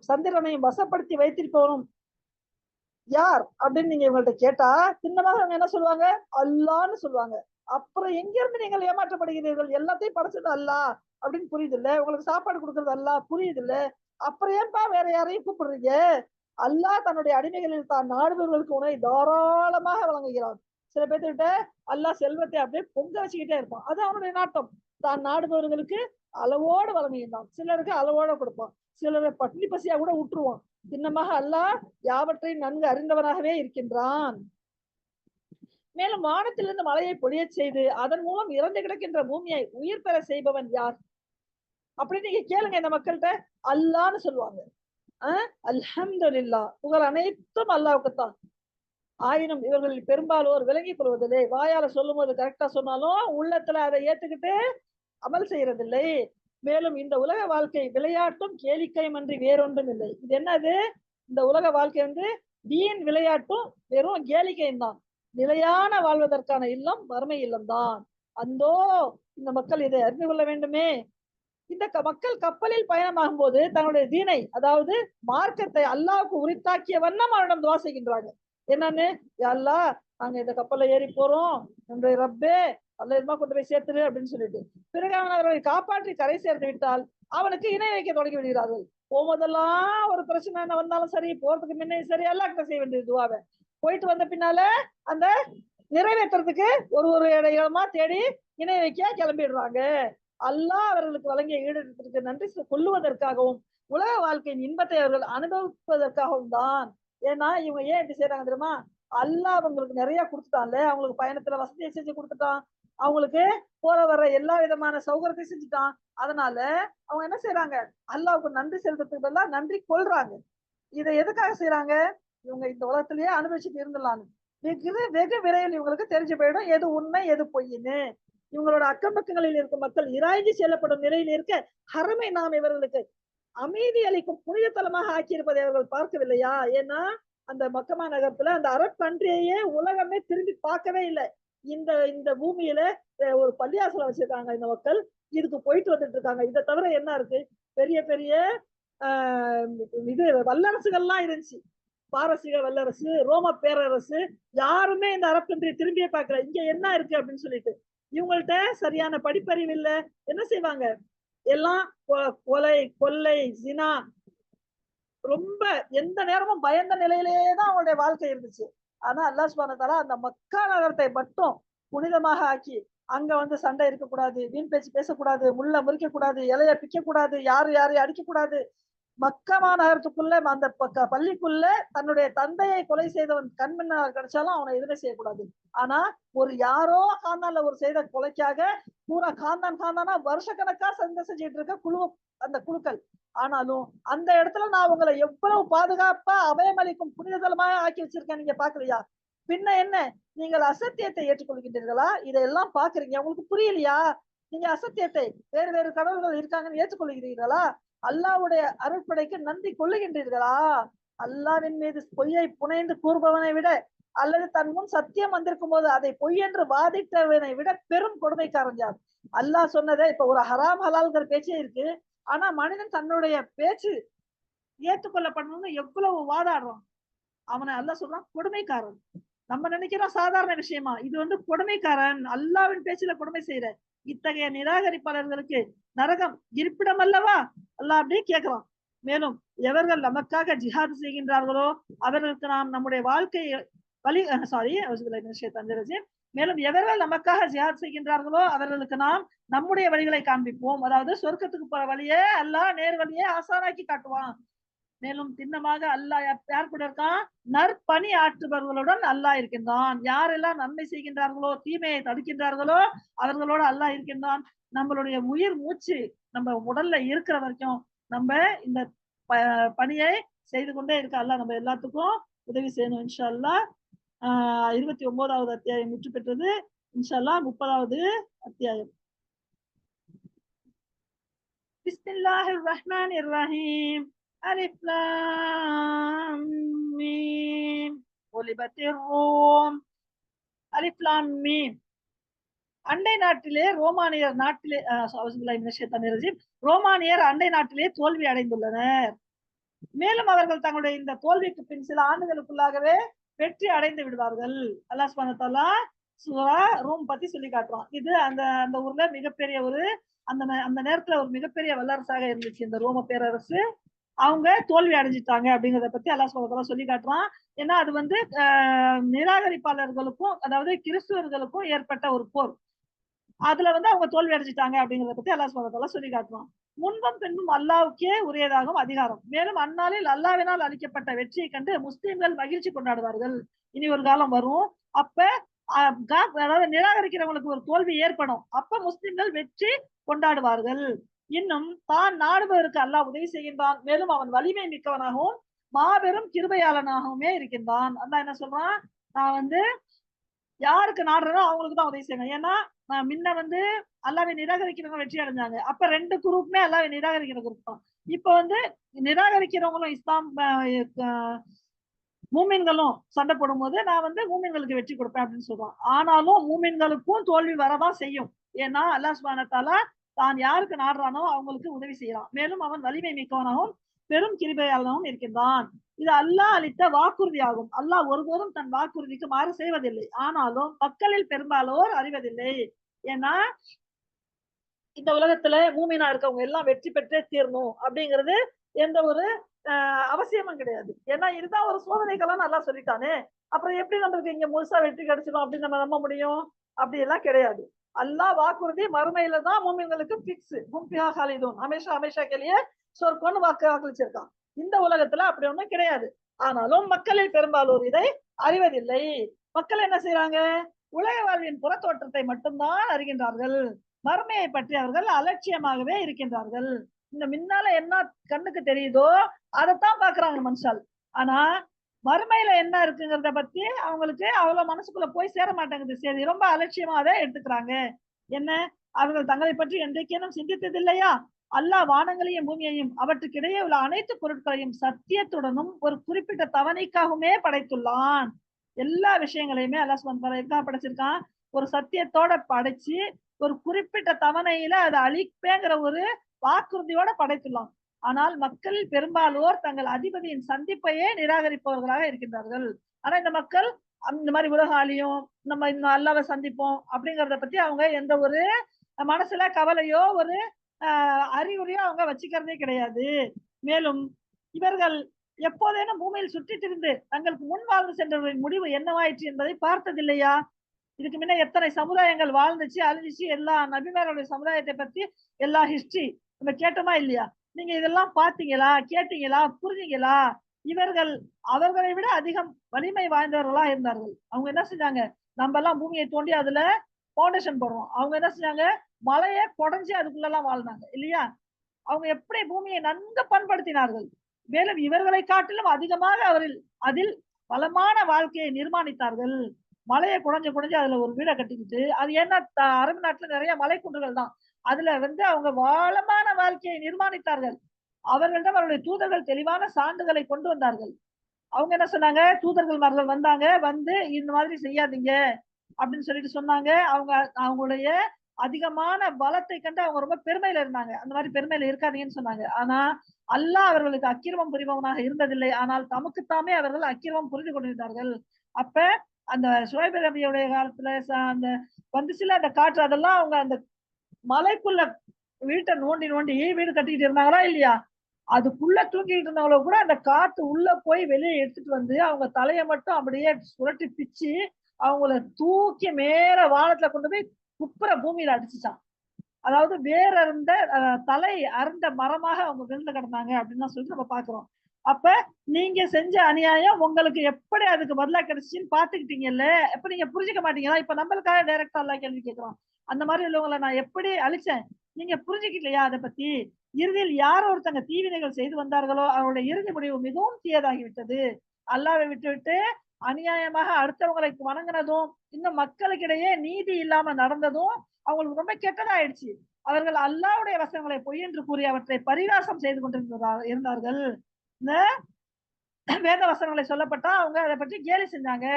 சந்திரனையும் வசப்படுத்தி வைத்திருப்பவனும் யார் அப்படின்னு நீங்க இவங்கள்ட்ட கேட்டா சின்னமாக அவங்க என்ன சொல்லுவாங்க, அல்லான்னு சொல்லுவாங்க. அப்புறம் எங்க இருந்து நீங்கள் ஏமாற்றப்படுகிறீர்கள்? எல்லாத்தையும் படைச்சது அல்லாஹ் அப்படின்னு புரியுது இல்ல, உங்களுக்கு சாப்பாடு கொடுக்கறது அல்லாஹ் புரியுது இல்ல, அப்புறம் ஏன்பா வேற யாரையும் கூப்பிடுறீங்க? அல்லாஹ் தன்னுடைய அடிமைகளில் தான் நாடுபவர்களுக்கு உணவை தாராளமாக வழங்குகிறான். சில பேர்த்துக்கிட்ட அல்லாஹ் செல்வத்தை அப்படியே பொங்க வச்சுக்கிட்டே இருப்பான், அது அவனுடைய நாட்டம். தான் நாடுபவர்களுக்கு அளவோடு வழங்குகிறான், சிலருக்கு அளவோட கொடுப்பான், சிலரை பட்டினி பசியா கூட விட்டுருவான். சின்னமாக அல்லாஹ் யாவற்றையும் நன்கு அறிந்தவனாகவே இருக்கின்றான். மேலும் வானத்திலிருந்து மழையை பொழியச் செய்து அதன் மூலம் இறந்து கிடக்கின்ற பூமியை உயிர் பெற செய்பவன் யார் அப்படின்னு நீங்க கேளுங்க இந்த மக்கள்கிட்ட. அல்லான்னு சொல்லுவாங்க. அல்ஹம்துலில்லாஹ், புகழ் அனைத்தும் அல்லாஹ்வுக்குத்தான். ஆயினும் இவர்களில் பெரும்பாலோர் விளங்கிக் கொள்வதில்லை. வாயால சொல்லும் போது கரெக்டா சொன்னாலும் உள்ளத்துல அதை ஏத்துக்கிட்டு அமல் செய்யறதில்லை. மேலும் இந்த உலக வாழ்க்கை விளையாட்டும் கேளிக்கையும் அன்றி வேறொன்றும் இல்லை. இது என்னது? இந்த உலக வாழ்க்கை வந்து வீண் விளையாட்டும் வெறும் கேளிக்கையும் தான். நிலையான வாழ்வதற்கான இல்லம் வறுமை இல்லம் தான். அந்தோ இந்த மக்கள் இதை அறிந்து கொள்ள வேண்டுமே. இந்த மக்கள் கப்பலில் பயணமாகும் போது தன்னுடைய தீனை, அதாவது மார்க்கத்தை அல்லாஹ்வுக்கு உரித்தாக்கிய வண்ணம் அவரிடம் துவா செய்கின்றாங்க. என்னன்னு? யா அல்லாஹ், நாங்க இந்த கப்பல்ல ஏறி போறோம், நம்முடைய ரப்பே அல்லா கொண்டு போய் சேர்த்துரு அப்படின்னு சொல்லிட்டு, பிறகு அவன் அவர்களை காப்பாற்றி கரை சேர்த்து விட்டால் அவனுக்கு இணை வைக்க தொடங்கி விடுகிறார்கள். போகும்போதெல்லாம் ஒரு பிரச்சனை என்ன வந்தாலும் சரி, போறதுக்கு முன்னே சரி, அல்லாஹ் கிட்ட செய்ய வேண்டியது துவாவை. போயிட்டு வந்த பின்னால அந்த நிறைவேற்றுறதுக்கு ஒரு ஒரு இடமா தேடி இணை வைக்க கிளம்பிடுறாங்க. அல்லாஹ் அவர்களுக்கு வழங்கிய ஈடத்திற்கு நன்றி கொள்ளுவதற்காகவும் உலக வாழ்க்கையின் இன்பத்தை அவர்கள் அனுபவிப்பதற்காகவும் தான். ஏன்னா இவங்க ஏன் இப்படி செய்யறாங்க தெரியுமா? அல்லாஹ் அவங்களுக்கு நிறைய கொடுத்துட்டான்ல, அவங்களுக்கு பயணத்துல வசதியை செஞ்சு கொடுத்துட்டான், அவங்களுக்கு போற வர எல்லா விதமான சௌகரியத்தையும் செஞ்சுட்டான். அதனால அவங்க என்ன செய்யறாங்க? அல்லாஹ்வுக்கு நன்றி செலுத்துறதுக்கு பதிலா நன்றி கொள்றாங்க. இதை எதுக்காக செய்யறாங்க? இவங்க இந்த உலகத்திலேயே அனுபவிச்சுட்டு இருந்துடலான்னு. வெகு விரைவில் இவங்களுக்கு தெரிஞ்சு போயிடும் எது உண்மை எது பொய்ன்னு. இவங்களோட அக்கம் பக்கங்களில் இருக்கும் மக்கள் இராய்ச்சி செல்லப்படும் நிலையில் இருக்க ஹரமை நாம் இவர்களுக்கு அமைதி அளிக்கும் புனித தலமாக ஆக்கியிருப்பதை அவர்கள் பார்க்கவில்லையா? ஏன்னா அந்த மக்கமா நகரத்துல அந்த அரபு கண்ட்ரியையே உலகமே திரும்பி பார்க்கவே இல்லை. இந்த இந்த பூமியில ஒரு பள்ளியாசலம் வச்சிருக்காங்க இந்த மக்கள், இதுக்கு போயிட்டு வந்துட்டு இருக்காங்க. இதை தவிர என்ன இருக்கு? பெரிய பெரிய இது வல்லரசுகள்லாம் இருந்துச்சு. பாரசீக வல்லரசு, ரோம பேரரசு, யாருமே இந்த அரபு கண்ட்ரியை திரும்பியே பார்க்கல. இங்க என்ன இருக்கு அப்படின்னு சொல்லிட்டு. இவங்கள்ட்ட சரியான படிப்பறிவு இல்ல. என்ன செய்வாங்க? எல்லாம் கொலை, கொள்ளை, ஜினா, ரொம்ப எந்த நேரமும் பயந்த நிலையிலேயே தான் அவங்களுடைய வாழ்க்கை இருந்துச்சு. ஆனா அல்லாஹ் சுப்ஹானஹு வ தஆலா அந்த மக்கா நகரத்தை மட்டும் புனிதமாக ஆக்கி, அங்க வந்து சண்டை இருக்கக்கூடாது, வீண் பேச்சு பேசக்கூடாது, முள்ள முறிக்க கூடாது, இலைய பிக்க கூடாது, யாரையும் அடிக்க கூடாது. மக்கமா நகரத்துக்குள்ள அந்த பள்ளிக்குள்ள தன்னுடைய தந்தையை கொலை செய்தவன் கண்மண்ணால் கிடைச்சாலும் அவனை எதுவுமே செய்யக்கூடாது. ஆனா ஒரு யாரோ காந்தான்ல ஒரு செய்த கொலைக்காக பூரா காந்தானா வருஷக்கணக்கா சண்டை செஞ்சுட்டு இருக்க குழு, அந்த குழுக்கள். ஆனாலும் அந்த இடத்துல நான் உங்களை எவ்வளவு பாதுகாப்பா அபயமளிக்கும் புனிததலமாக ஆக்கி வச்சிருக்கேன், நீங்க பாக்கலையா? பின்ன என்ன? நீங்கள் அசத்தியத்தை ஏற்றுக்கொள்கின்றீர்களா? இதெல்லாம் பாக்குறீங்க, உங்களுக்கு புரியலையா? நீங்க அசத்தியத்தை, வேறு வேறு கடவுள்கள் இருக்காங்கன்னு ஏற்றுக்கொள்கிறீர்களா? அல்லாஹ்வுடைய அருட்படைக்கு நன்றி கொள்ளுகின்றீர்களா? அல்லாஹ்வின் மீது பொய்யை புனைந்து கூறுபவனை விட, அல்லது தன் முன் சத்தியம் வந்திருக்கும் போது அதை பொய் என்று வாதிட்டவனை விட பெரும் கொடுமைக்காரன் யார்? அல்லாஹ் சொன்னதை இப்ப ஒரு ஹராம் ஹலால்ங்கிற பேச்சே இருக்கு. ஆனா மனிதன் தன்னுடைய பேச்சு ஏற்றுக்கொள்ளப்படணும்னு எவ்வளவு வாதாடுறான். அவனை அல்லாஹ் சொல்றான் கொடுமைக்காரன். நம்ம நினைக்கிறோம் சாதாரண விஷயமா, இது வந்து கொடுமைக்காரன், அல்லாஹ்வின் பேச்சுல கொடுமை செய்யற இத்தகைய நிராகரிப்பாளர்களுக்கு நரகம் இருப்பிடம் அல்லவா? அல்லாஹ் அப்படியே கேட்கிறான். மேலும் எவர்கள் நமக்காக ஜிஹாத் செய்கின்றார்களோ அவர்களுக்கு நாம் நம்முடைய வாழ்க்கை வழி மேலும் எவர்கள் நமக்காக ஜிஹாத் செய்கின்றார்களோ அவர்களுக்கு நாம் நம்முடைய வழிகளை காண்பிப்போம். அதாவது சொர்க்கத்துக்கு போற வழியே அல்லாஹ் நேர் வழியே ஆசானாக்கி காட்டுவான். மேலும் திண்ணமாக அல்லாஹ் யார் கூட இருக்கான்? நற்பணி ஆற்றுபவர்களுடன் அல்லாஹ் இருக்கின்றான். யாரெல்லாம் நன்மை செய்கின்றார்களோ, தீமையை தடுக்கின்றார்களோ அவர்களோட அல்லாஹ் இருக்கின்றான். நம்மளுடைய உயிர் மூச்சு நம்ம உடல்ல இருக்கிற வரைக்கும் நம்ம இந்த பணியை செய்து கொண்டே இருக்க அல்லாஹ் நம்ம எல்லாத்துக்கும் உதவி செய்யணும். இன்ஷா அல்லாஹ் 29வது அத்தியாயம் முற்று பெற்றது. இன்ஷா அல்லாஹ் 30வது அத்தியாயம். பிஸ்மில்லாஹிர் ரஹ்மானிர் ரஹீம். அலிஃப் லாம் மீம். ஒலிபத்திர் ரூம். அலிஃப் லாம் மீம். அண்டை நாட்டிலே ரோமானியர் நாட்டிலே ரோமானியர் அண்டை நாட்டிலே தோல்வி அடைந்துள்ளனர். மேலும் அவர்கள் தங்களுடைய இந்த தோல்விக்கு பின் சில ஆண்டுகளுக்குள்ளாகவே வெற்றி அடைந்து விடுவார்கள். அல்லாஹ் சுப்ஹானஹு வ தஆலா சூரா ரூம் பத்தி சொல்லி காட்டுறான். இது அந்த அந்த ஊர்ல மிகப்பெரிய ஒரு அந்த நேரத்துல ஒரு மிகப்பெரிய வல்லரசாக இருந்துச்சு இந்த ரோம பேரரசு. அவங்க தோல்வி அடைஞ்சிட்டாங்க அப்படிங்கறத பத்தி அல்லாஹ் சுப்ஹானஹு வ தஆலா சொல்லி காட்டுறான். ஏன்னா அது வந்து நிராகரிப்பாளர்களுக்கும் அதாவது கிறிஸ்துவர்களுக்கும் ஏற்பட்ட ஒரு போர். அதுல வந்து அவங்க தோல்வி அடைஞ்சிட்டாங்க அப்படிங்கறத பத்தி அல்லாஹ் சுப்ஹானஹு வ தஆலா சொல்லி காட்டுறான். முன்பும் பின்பும் அல்லாஹ்வுக்கே உரியதாகும் அதிகாரம். மேலும் அந்நாளில் அல்லாஹ்வினால் அளிக்கப்பட்ட வெற்றியை கண்டு முஸ்லிம்கள் மகிழ்ச்சி கொண்டாடுவார்கள். இனி ஒரு காலம் வரும். அப்ப அதாவது நிராகரிக்கிறவங்களுக்கு ஒரு தோல்வி ஏற்படும். அப்ப முஸ்லிம்கள் வெற்றி கொண்டாடுவார்கள். இன்னும் தான் நாடுபவருக்கு அல்லாஹ் உதவி செய்கின்றான். மேலும் அவன் வலிமை மிக்கவனாகவும் மாபெரும் கிருபையாளனாகவுமே இருக்கின்றான். அல்லாஹ் என்ன சொல்றான்? நான் வந்து யாருக்கு நாடுறனோ அவங்களுக்கு தான் உதவி செய்வேன். ஏன்னா முன்ன வந்து அல்லாஹ்வை நிராகரிக்கிறவங்க வெற்றி அடைஞ்சாங்க. அப்ப 2 குரூப்புமே அல்லாஹ்வை நிராகரிக்கிற குரூப் தான். இப்ப வந்து நிராகரிக்கிறவங்களும் இஸ்லாம் மூமின்களும் சண்டை போடும்போது நான் வந்து மூமின்களுக்கு வெற்றி கொடுப்பேன் அப்படின்னு சொல்றான். ஆனாலும் மூமின்களுக்கும் தோல்வி வரதான் செய்யும். ஏன்னா அல்லாஹ் சுப்ஹானஹு வ தஆலா தான் யாருக்கு நாடுறானோ அவங்களுக்கு உதவி செய்யறான். மேலும் அவன் வலிமை மிக்கவனாகவும் பெரும் கிருபையாளனாகவும் இருக்கின்றான். இது அல்லாஹ் அளித்த வாக்குறுதி ஆகும். அல்லாஹ் ஒருபோதும் தன் வாக்குறுதிக்கு மாறு செய்வதில்லை. ஆனாலும் மக்களில் பெரும்பாலோர் அறிவதில்லை. ஏன்னா இந்த உலகத்துல மூமினா இருக்கவங்க எல்லாம் வெற்றி பெற்றே தீரணும் அப்படிங்கிறது எந்த ஒரு அவசியமும் கிடையாது. ஏன்னா இதுதான் ஒரு சோதனைகள்லாம் நல்லா சொல்லிட்டானே. அப்புறம் எப்படி நம்மளுக்கு இங்க முழுசா வெற்றி கிடைச்சிடும் அப்படின்னு நம்ம நம்ப முடியும்? அப்படி எல்லாம் கிடையாது. அல்லாஹ் வாக்குறுதி மறுமையில தான் மூமின்களுக்கு பிக்ஸ். ஹும் ஃபிஹா காலிதூன். ஹமேஷா ஹமேஷா के लिए சொர்க்கம்னு வாக்களிச்சிருக்கான். இந்த உலகத்துல அப்படி ஒண்ணும் கிடையாது. ஆனாலும் மக்களில் பெரும்பாலோர் இதை அறிவதில்லை. மக்கள் என்ன செய்யறாங்க? உலக வாழ்வின் புறத்தோற்றத்தை மட்டும்தான் அறிகின்றார்கள். மறுமையை பற்றி அவர்கள் அலட்சியமாகவே இருக்கின்றார்கள். இந்த முன்னால என்ன கண்ணுக்கு தெரியுதோ அதைத்தான் பாக்குறாங்க மனுஷால். ஆனா மறுமையில என்ன இருக்குங்கிறத பத்தி அவங்களுக்கு அவ்வளவு மனசுக்குள்ள போய் சேர மாட்டேங்குது. சரி, ரொம்ப அலட்சியமா அதை எடுத்துக்கிறாங்க. என்ன, அவர்கள் தங்களை பற்றி என்றைக்கேனும் சிந்தித்தது இல்லையா? அல்லாஹ் வானங்களையும் பூமியையும் அவற்றுக்கிடையே உள்ள அனைத்து பொருட்களையும் சத்தியத்துடனும் ஒரு குறிப்பிட்ட தவணைக்காகவுமே படைத்துள்ளான். எல்லா விஷயங்களையுமே அல்லாஹ் சுப்ஹானஹு வ தஆலா எதுக்காக படைச்சிருக்கான்? ஒரு சத்தியத்தோட படைச்சு ஒரு குறிப்பிட்ட தவணையில அதை அழிப்பேங்கிற ஒரு வாக்குறுதியோட படைத்துள்ளான். ஆனால் மக்கள் பெரும்பாலோர் தங்கள் அதிபதியின் சந்திப்பையே நிராகரிப்பவர்களாக இருக்கின்றார்கள். ஆனா இந்த மக்கள் இந்த மாதிரி உலகாலியும் நம்ம இந்த அல்லாவை சந்திப்போம் அப்படிங்கறத பத்தி அவங்க எந்த ஒரு மனசுல கவலையோ ஒரு அறிகுறியோ அவங்க வச்சுக்கிறதே கிடையாது. மேலும் இவர்கள் எப்போதேனும் பூமியில் சுற்றி திரிந்து தங்களுக்கு முன் வாழ்ந்து சென்றவர்களின் முடிவு என்னவாயிற்று என்பதை பார்த்ததில்லையா? இதுக்கு முன்ன எத்தனை சமுதாயங்கள் வாழ்ந்துச்சு, அழிஞ்சிச்சு, எல்லா நபிமார்களுடைய சமுதாயத்தை பத்தி எல்லா ஹிஸ்டரி நம்ம கேட்டோமா இல்லையா? நீங்க இதெல்லாம் பாத்தீங்களா, கேட்டீங்களா, புரிஞ்சீங்களா? இவர்கள் அவர்களை விட அதிகம் வலிமை வாய்ந்தவர்களா இருந்தார்கள். அவங்க என்ன செஞ்சாங்க? நம்ம எல்லாம் பூமியை தோண்டி அதுல பவுண்டேஷன் போடுறோம். அவங்க என்ன செஞ்சாங்க? மலையை குடைஞ்சு அதுக்குள்ள எல்லாம் வாழ்ந்தாங்க இல்லையா? அவங்க எப்படி பூமியை நன்கு பண்படுத்தினார்கள். மேலும் இவர்களை காட்டிலும் அதிகமாக அவரில் அதில் பலமான வாழ்க்கையை நிர்மாணித்தார்கள். மலையை குடைஞ்சு குடைஞ்சு அதுல ஒரு வீடை கட்டிக்கிட்டு அது என்ன அரபு நாட்டுல நிறைய மலைக்குன்றுகள் தான். அதுல வந்து அவங்க வாழமான வாழ்க்கையை நிர்மாணித்தார்கள். அவர்களிடம் அவருடைய தூதர்கள் தெளிவான சான்றுகளை கொண்டு வந்தார்கள். அவங்க என்ன சொன்னாங்க? தூதர்கள் வந்தாங்க, வந்து இந்த மாதிரி செய்யாதீங்க அப்படின்னு சொல்லிட்டு சொன்னாங்க. அவங்களுடைய அதிகமான பலத்தை கண்டு அவங்க ரொம்ப பெருமையில இருந்தாங்க. அந்த மாதிரி பெருமையில இருக்காதீங்கன்னு சொன்னாங்க. ஆனா அல்லாஹ் அவர்களுக்கு அக்கிரமம் புரிபவனாக இருந்ததில்லை. ஆனால் தமக்குத்தாமே அவர்கள் அக்கிரமம் புரிந்து கொண்டிருந்தார்கள். அப்ப அந்த ஷுவைப் நபியுடைய காலத்துல அந்த வந்துச்சுல அந்த காற்று, அதெல்லாம் அவங்க அந்த மலைக்குள்ள வீட்டை நோண்டி நோண்டி வீடு கட்டிக்கிட்டு இருந்தாங்களா இல்லையா? அதுக்குள்ள தூங்கிட்டு இருந்தவங்கள கூட அந்த காத்து உள்ள போய் வெளியே எடுத்துட்டு வந்து அவங்க தலையை மட்டும் அப்படியே சுரட்டி பிச்சு அவங்கள தூக்கி மேல வானத்துல கொண்டு போய் குப்புற பூமியில அடிச்சுச்சான். அதாவது வேற இருந்த தலை அருந்த மரமாக அவங்க விழுந்து கிடந்தாங்க அப்படின்னு சொல்லிட்டு நம்ம பாக்குறோம். அப்ப நீங்க செஞ்ச அநியாயம் உங்களுக்கு எப்படி அதுக்கு பதிலா கிடைச்சுன்னு பாத்துக்கிட்டீங்கல்ல, எப்ப நீங்க புரிஞ்சுக்க மாட்டீங்களா? இப்ப நம்மளுக்காக டைரக்டா எல்லாம் கேள்வி கேட்கிறோம். அந்த மாதிரி உள்ளவங்களை நான் எப்படி அழிச்சேன், நீங்க புரிஞ்சுக்கலையா? அதை பத்தி இறுதியில் யார் ஒருத்தங்க தீவினைகள் செய்து வந்தார்களோ அவருடைய இறுதி முடிவு மிகவும் தீயதாகிவிட்டது. அல்லாவை விட்டுவிட்டு அநியாயமாக அடுத்தவங்களை வணங்கினதும் இன்னும் மக்களுக்கிடையே நீதி இல்லாம நடந்ததும் அவங்களுக்கு ரொம்ப கெட்டதாயிடுச்சு. அவர்கள் அல்லாஹ்வுடைய வசனங்களை பொய் என்று கூறி அவற்றை பரிகாசம் செய்து இருந்தார்கள். இந்த வேத வசனங்களை சொல்லப்பட்டா அவங்க அதை பற்றி கேலி செஞ்சாங்க.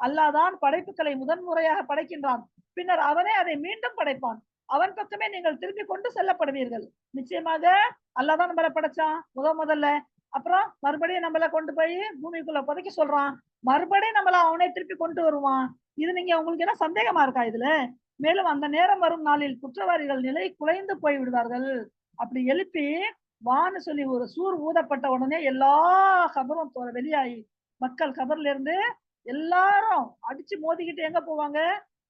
அல்லாஹ் தான் படைப்புகளை முதன்முறையாக படைக்கின்றான், பின்னர் அவனே அதை மீண்டும் படைப்பான். அவன் பக்கமே நீங்கள் திரும்பி கொண்டு செல்லப்படுவீர்கள். நிச்சயமாக அல்லாஹ் தான் நம்மள படைச்சான் முதல்ல. அப்புறம் மறுபடியும் நம்மள கொண்டு போய் பூமிக்குள்ள புதைக்க சொல்றான். மறுபடியும் நம்மள அவனே திருப்பி கொண்டு வருவான். இது நீங்க உங்களுக்கு என்ன சந்தேகமா இருக்கா இதுல? மேலும் அந்த நேரம் வரும் நாளில் குற்றவாளிகள் நிலை குலைந்து போய் விடுவார்கள். அப்படி எழுப்பி வான்னு சொல்லி ஒரு சூர் ஊதப்பட்ட உடனே எல்லா கபரும் வெளியாகி மக்கள் கபர்ல இருந்து எல்லாரும் அடிச்சு மோதிக்கிட்டு எங்க போவாங்க?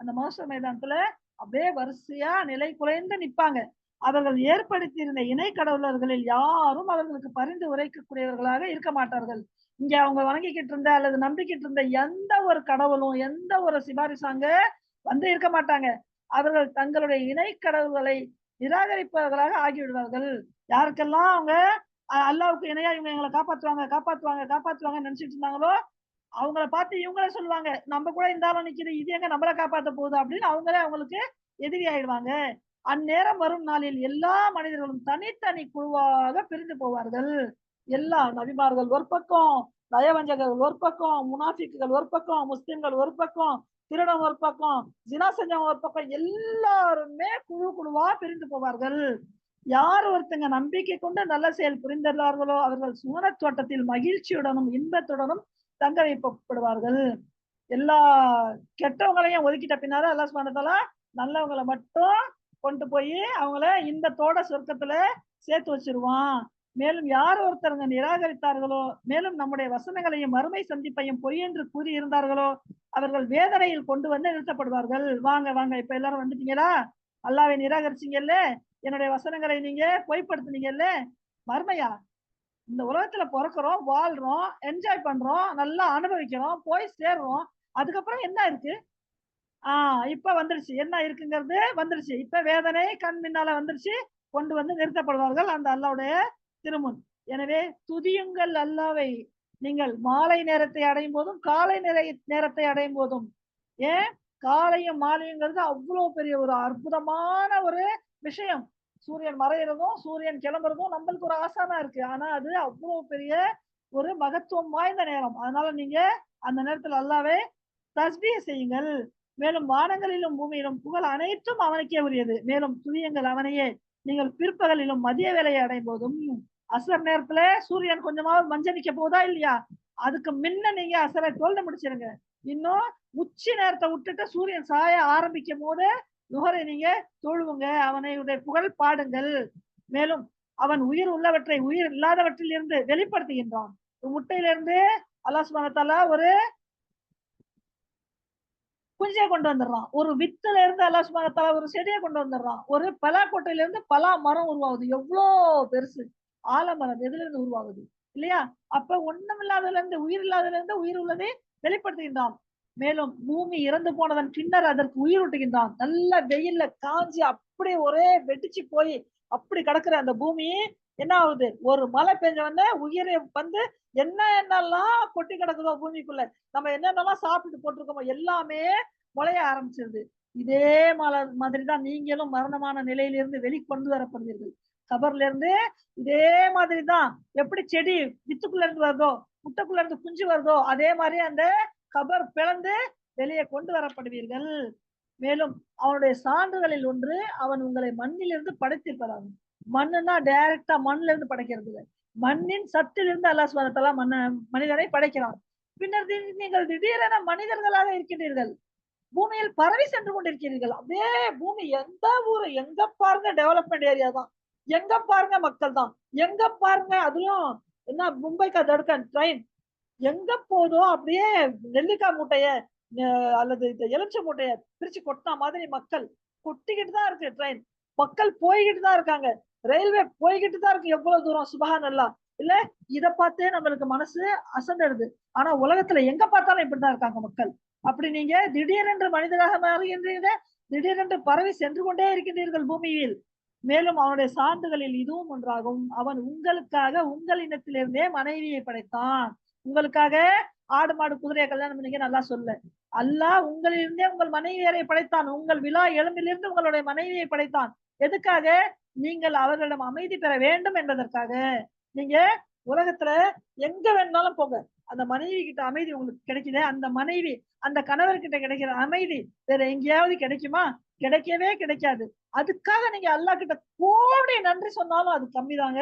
அந்த மோச மைதானத்துல அப்படியே வரிசையா நிலை குலைந்து நிப்பாங்க. அவர்கள் ஏற்படுத்தியிருந்த இணை கடவுளர்களில் யாரும் அவர்களுக்கு பரிந்து உரைக்கக்கூடியவர்களாக இருக்க மாட்டார்கள். இங்க அவங்க வணங்கிக்கிட்டு இருந்த அல்லது நம்பிக்கிட்டு இருந்த எந்த ஒரு கடவுளும் எந்த ஒரு சிபாரிசாங்க வந்து இருக்க மாட்டாங்க. அவர்கள் தங்களுடைய இணை கடவுள்களை நிராகரிப்பவர்களாக ஆகிவிடுவார்கள். யாருக்கெல்லாம் அவங்க அல்லாவுக்கு இணையா இவங்க எங்களை காப்பாற்றுவாங்க காப்பாற்றுவாங்க காப்பாற்றுவாங்கன்னு நினைச்சிட்டு இருந்தாங்களோ அவங்கள பார்த்து இவங்களே சொல்லுவாங்க, நம்ம கூட இந்த ஆள நிக்குது, இது எங்க நம்மள காப்பாத்த போகுது அப்படின்னு அவங்களே அவங்களுக்கு எதிரி ஆயிடுவாங்க. அந்நேரம் வரும் நாளில் எல்லா மனிதர்களும் தனித்தனி குழுவாக பிரிந்து போவார்கள். எல்லா நபிமார்கள் ஒரு பக்கம், நயவஞ்சகர்கள் ஒரு பக்கம், முனாஃபிக்குகள் ஒரு பக்கம், முஸ்லிம்கள் ஒரு பக்கம், திருடன் ஒரு பக்கம், ஜினா செஞ்சவங்க ஒரு பக்கம், எல்லாருமே குழு குழுவா பிரிந்து போவார்கள். யார் ஒருத்தங்க நம்பிக்கை கொண்டு நல்ல செயல் புரிந்துள்ளார்களோ அவர்கள் சுவனத் தோட்டத்தில் மகிழ்ச்சியுடனும் இன்பத்துடனும் தங்க வைக்கப்படுவார்கள். எல்லா கெட்டவங்களையும் ஒதுக்கிட்ட பின்னால அல்லாஹ் சுப்ஹானஹு வ தஆலா நல்லவங்களை மட்டும் கொண்டு போய் அவங்கள இன்பத்தோட சொர்க்கத்துல சேர்த்து வச்சிருவான். மேலும் யார் ஒருத்தருங்க நிராகரித்தார்களோ மேலும் நம்முடைய வசனங்களையும் மறுமை சந்திப்பையும் பொய் என்று கூறி இருந்தார்களோ அவர்கள் வேதனையில் கொண்டு வந்து நிறுத்தப்படுவார்கள். வாங்க வாங்க, இப்ப எல்லாரும் வந்துட்டீங்களா? அல்லாஹ்வை நிராகரிச்சீங்கல்ல, என்னுடைய வசனங்களை நீங்க பொய்ப்படுத்துனீங்கல்ல, மறுமையா? இந்த உலகத்துல பிறக்கிறோம், வாழ்றோம், என்ஜாய் பண்றோம், நல்லா அனுபவிக்கிறோம், போய் சேர்றோம். அதுக்கப்புறம் என்ன இருக்கு? இப்ப வந்துருச்சு. என்ன இருக்குங்கிறது வந்துருச்சு. இப்ப வேதனை கண் முன்னால வந்துருச்சு. கொண்டு வந்து நிறுத்தப்படுவார்கள் அந்த அல்லாஹ்வுடைய திருமுன். எனவே துதியுங்கள் அல்லாஹ்வை நீங்கள் மாலை நேரத்தை அடையும் போதும், காலை நேரத்தை அடையும் போதும். ஏன் காலையும் மாலையுங்கிறது அவ்வளவு பெரிய ஒரு அற்புதமான ஒரு விஷயம். சூரியன் மறையிறதும், சூரியன் கிளம்புறதும் நம்மளுக்கு ஒரு ஆசானா இருக்கு. ஆனா அது அவ்வளவு பெரிய ஒரு மகத்துவம் வாய்ந்த நேரம். அதனால நீங்க அந்த நேரத்துல அல்லாஹ்வை தஸ்பீஹ் செய்யுங்கள். மேலும் வானங்களிலும் பூமியிலும் புகழ் அனைத்தும் அவனுக்கே உரியது. மேலும் துதியுங்கள் அவனையே. நீங்கள் பிற்பகலிலும் மதிய வேலையை அடையும் போதும், அசர் நேரத்துல சூரியன் கொஞ்சமாவது மஞ்சளிக்க போதா இல்லையா? அதுக்கு முன்ன நீங்க அசரை தொழுது முடிச்சிருங்க. இன்னும் உச்சி நேரத்தை விட்டுட்டு சூரியன் சாய ஆரம்பிக்கும் போது நுகரை நீங்க தொழுவுங்க. அவனுடைய புகழ் பாடுங்கள். மேலும் அவன் உயிர் உள்ளவற்றை உயிர் இல்லாதவற்றில் இருந்து வெளிப்படுத்துகின்றான். முட்டையிலிருந்து அல்லாஹ் சுப்ஹானஹு வ தஆலா ஒரு குஞ்சியை கொண்டு வந்துடுறான். ஒரு வித்துல இருந்து அல்லாஹ் சுப்ஹானஹு வ தஆலா ஒரு செடியை கொண்டு வந்துடுறான். ஒரு பலாக்கொட்டையில இருந்து பலா மரம் உருவாகுது. எவ்வளோ பெருசு! ஆலமரம் எதுல இருந்து உருவாகுது இல்லையா? அப்ப ஒண்ணுமில்லாததுல இருந்து உயிர் இல்லாததுல இருந்து உயிர் உள்ளதை வெளிப்படுத்துகின்றான். மேலும் பூமி இறந்து போனதன் பின்னர் அதற்கு உயிர் ஊட்டுகின்றான். நல்ல வெயில்ல காஞ்சி அப்படியே ஒரே வெடிச்சு போய் அப்படி கிடக்குற அந்த பூமி என்ன ஆகுது? ஒரு மழை பெஞ்ச உடனே உயிரை வந்து என்னென்னலாம் கொட்டி கிடக்குதோ பூமிக்குள்ள, நம்ம என்னென்னலாம் சாப்பிட்டு போட்டிருக்கோமோ எல்லாமே முளைய ஆரம்பிச்சிருது. இதே மாதிரிதான் நீங்களும் மரணமான நிலையிலிருந்து வெளிக்கொண்டு வரப்படுவீர்கள். கபர்ல இருந்து இதே மாதிரிதான். எப்படி செடி வித்துக்குள்ள இருந்து வருதோ, முட்டைக்குள்ள இருந்து குஞ்சு வருதோ, அதே மாதிரி அந்த கபர் பிளந்து வெளியே கொண்டு வரப்படுவீர்கள். மேலும் அவனுடைய சான்றுகளில் ஒன்று அவன் உங்களை மண்ணிலிருந்து படைத்திருப்பதாகும். மண்ணுன்னா டைரக்டா மண்ணுல இருந்து படைக்கிறது இல்லை. மண்ணின் சத்திலிருந்து அல்லாஹ் சுப்ஹானஹு வ தஆலா மனிதனை படைக்கிறான். பின்னர் நீங்கள் திடீரென மனிதர்களாக இருக்கின்றீர்கள். பூமியில் பரவி சென்று கொண்டிருக்கிறீர்கள். அப்படியே பூமி எந்த ஊரு எங்க பாருங்க டெவலப்மெண்ட் ஏரியா தான். எங்க பாருங்க மக்கள் தான். எங்க பாருங்க அதுலயும் என்ன மும்பைக்கா தடுக்கன் ட்ரெயின் எங்க போதோ அப்படியே நெல்லிக்காய் மூட்டைய அல்லது இந்த எலுமிச்சை மூட்டைய பிரிச்சு கொட்டினா மாதிரி மக்கள் கொட்டிக்கிட்டு தான் இருக்கு ட்ரெயின். மக்கள் போய்கிட்டு தான் இருக்காங்க. ரயில்வே போய்கிட்டு தான் இருக்கு. எவ்வளவு தூரம் சுபஹானல்லாஹ். இல்ல இத பார்த்தே நம்மளுக்கு மனசு அசந்துடுது. ஆனா உலகத்துல எங்க பார்த்தாலும் இப்படிதான் இருக்காங்க மக்கள். அப்படி நீங்க திடீரென்று மனிதராக மாறுகின்றீர்கள். திடீரென்று பரவி சென்று கொண்டே இருக்கின்றீர்கள் பூமியில். மேலும் அவனுடைய சான்றுகளில் இதுவும் ஒன்றாகும். அவன் உங்களுக்காக உங்கள் இனத்திலிருந்தே மனைவியை படைத்தான். உங்களுக்காக ஆடு மாடு குதிரையை கல்யாணம் பண்ணீங்க நல்லா சொல்ல. அல்லாஹ் உங்களிலிருந்தே உங்கள் மனைவியரை படைத்தான். உங்கள் விழா எலும்பிலிருந்து உங்களுடைய மனைவியை படைத்தான். எதுக்காக? நீங்கள் அவர்களிடம் அமைதி பெற வேண்டும் என்பதற்காக. நீங்க உலகத்துல எங்க வேணாலும் போங்க, அந்த மனைவி கிட்ட அமைதி உங்களுக்கு கிடைக்குது. அந்த மனைவி அந்த கணவர்கிட்ட கிடைக்கிற அமைதி வேற எங்கேயாவது கிடைக்குமா? கிடைக்கவே கிடைக்காது. அதுக்காக நீங்க அல்லாஹ் கிட்ட கோடி நன்றி சொன்னாலும் அது கம்மிதாங்க.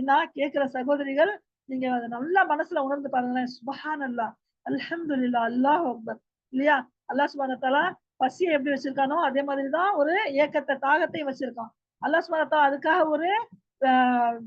என்ன கேட்கிற சகோதரிகள், நீங்க அதை நல்லா மனசுல உணர்ந்து பாருங்களேன். சுபஹானல்லாஹ், அல்ஹம்துலில்லாஹ், அல்லாஹ் அக்பர் இல்லையா? அல்லாஹ் சுப்ஹானஹு வ தஆலா பசியை எப்படி வச்சிருக்கானோ அதே மாதிரிதான் ஒரு ஏக்கத்தை தாகத்தையும் வச்சிருக்கான். அல்லாஹ் சுப்ஹானஹு வ தஆலா அதுக்காக ஒரு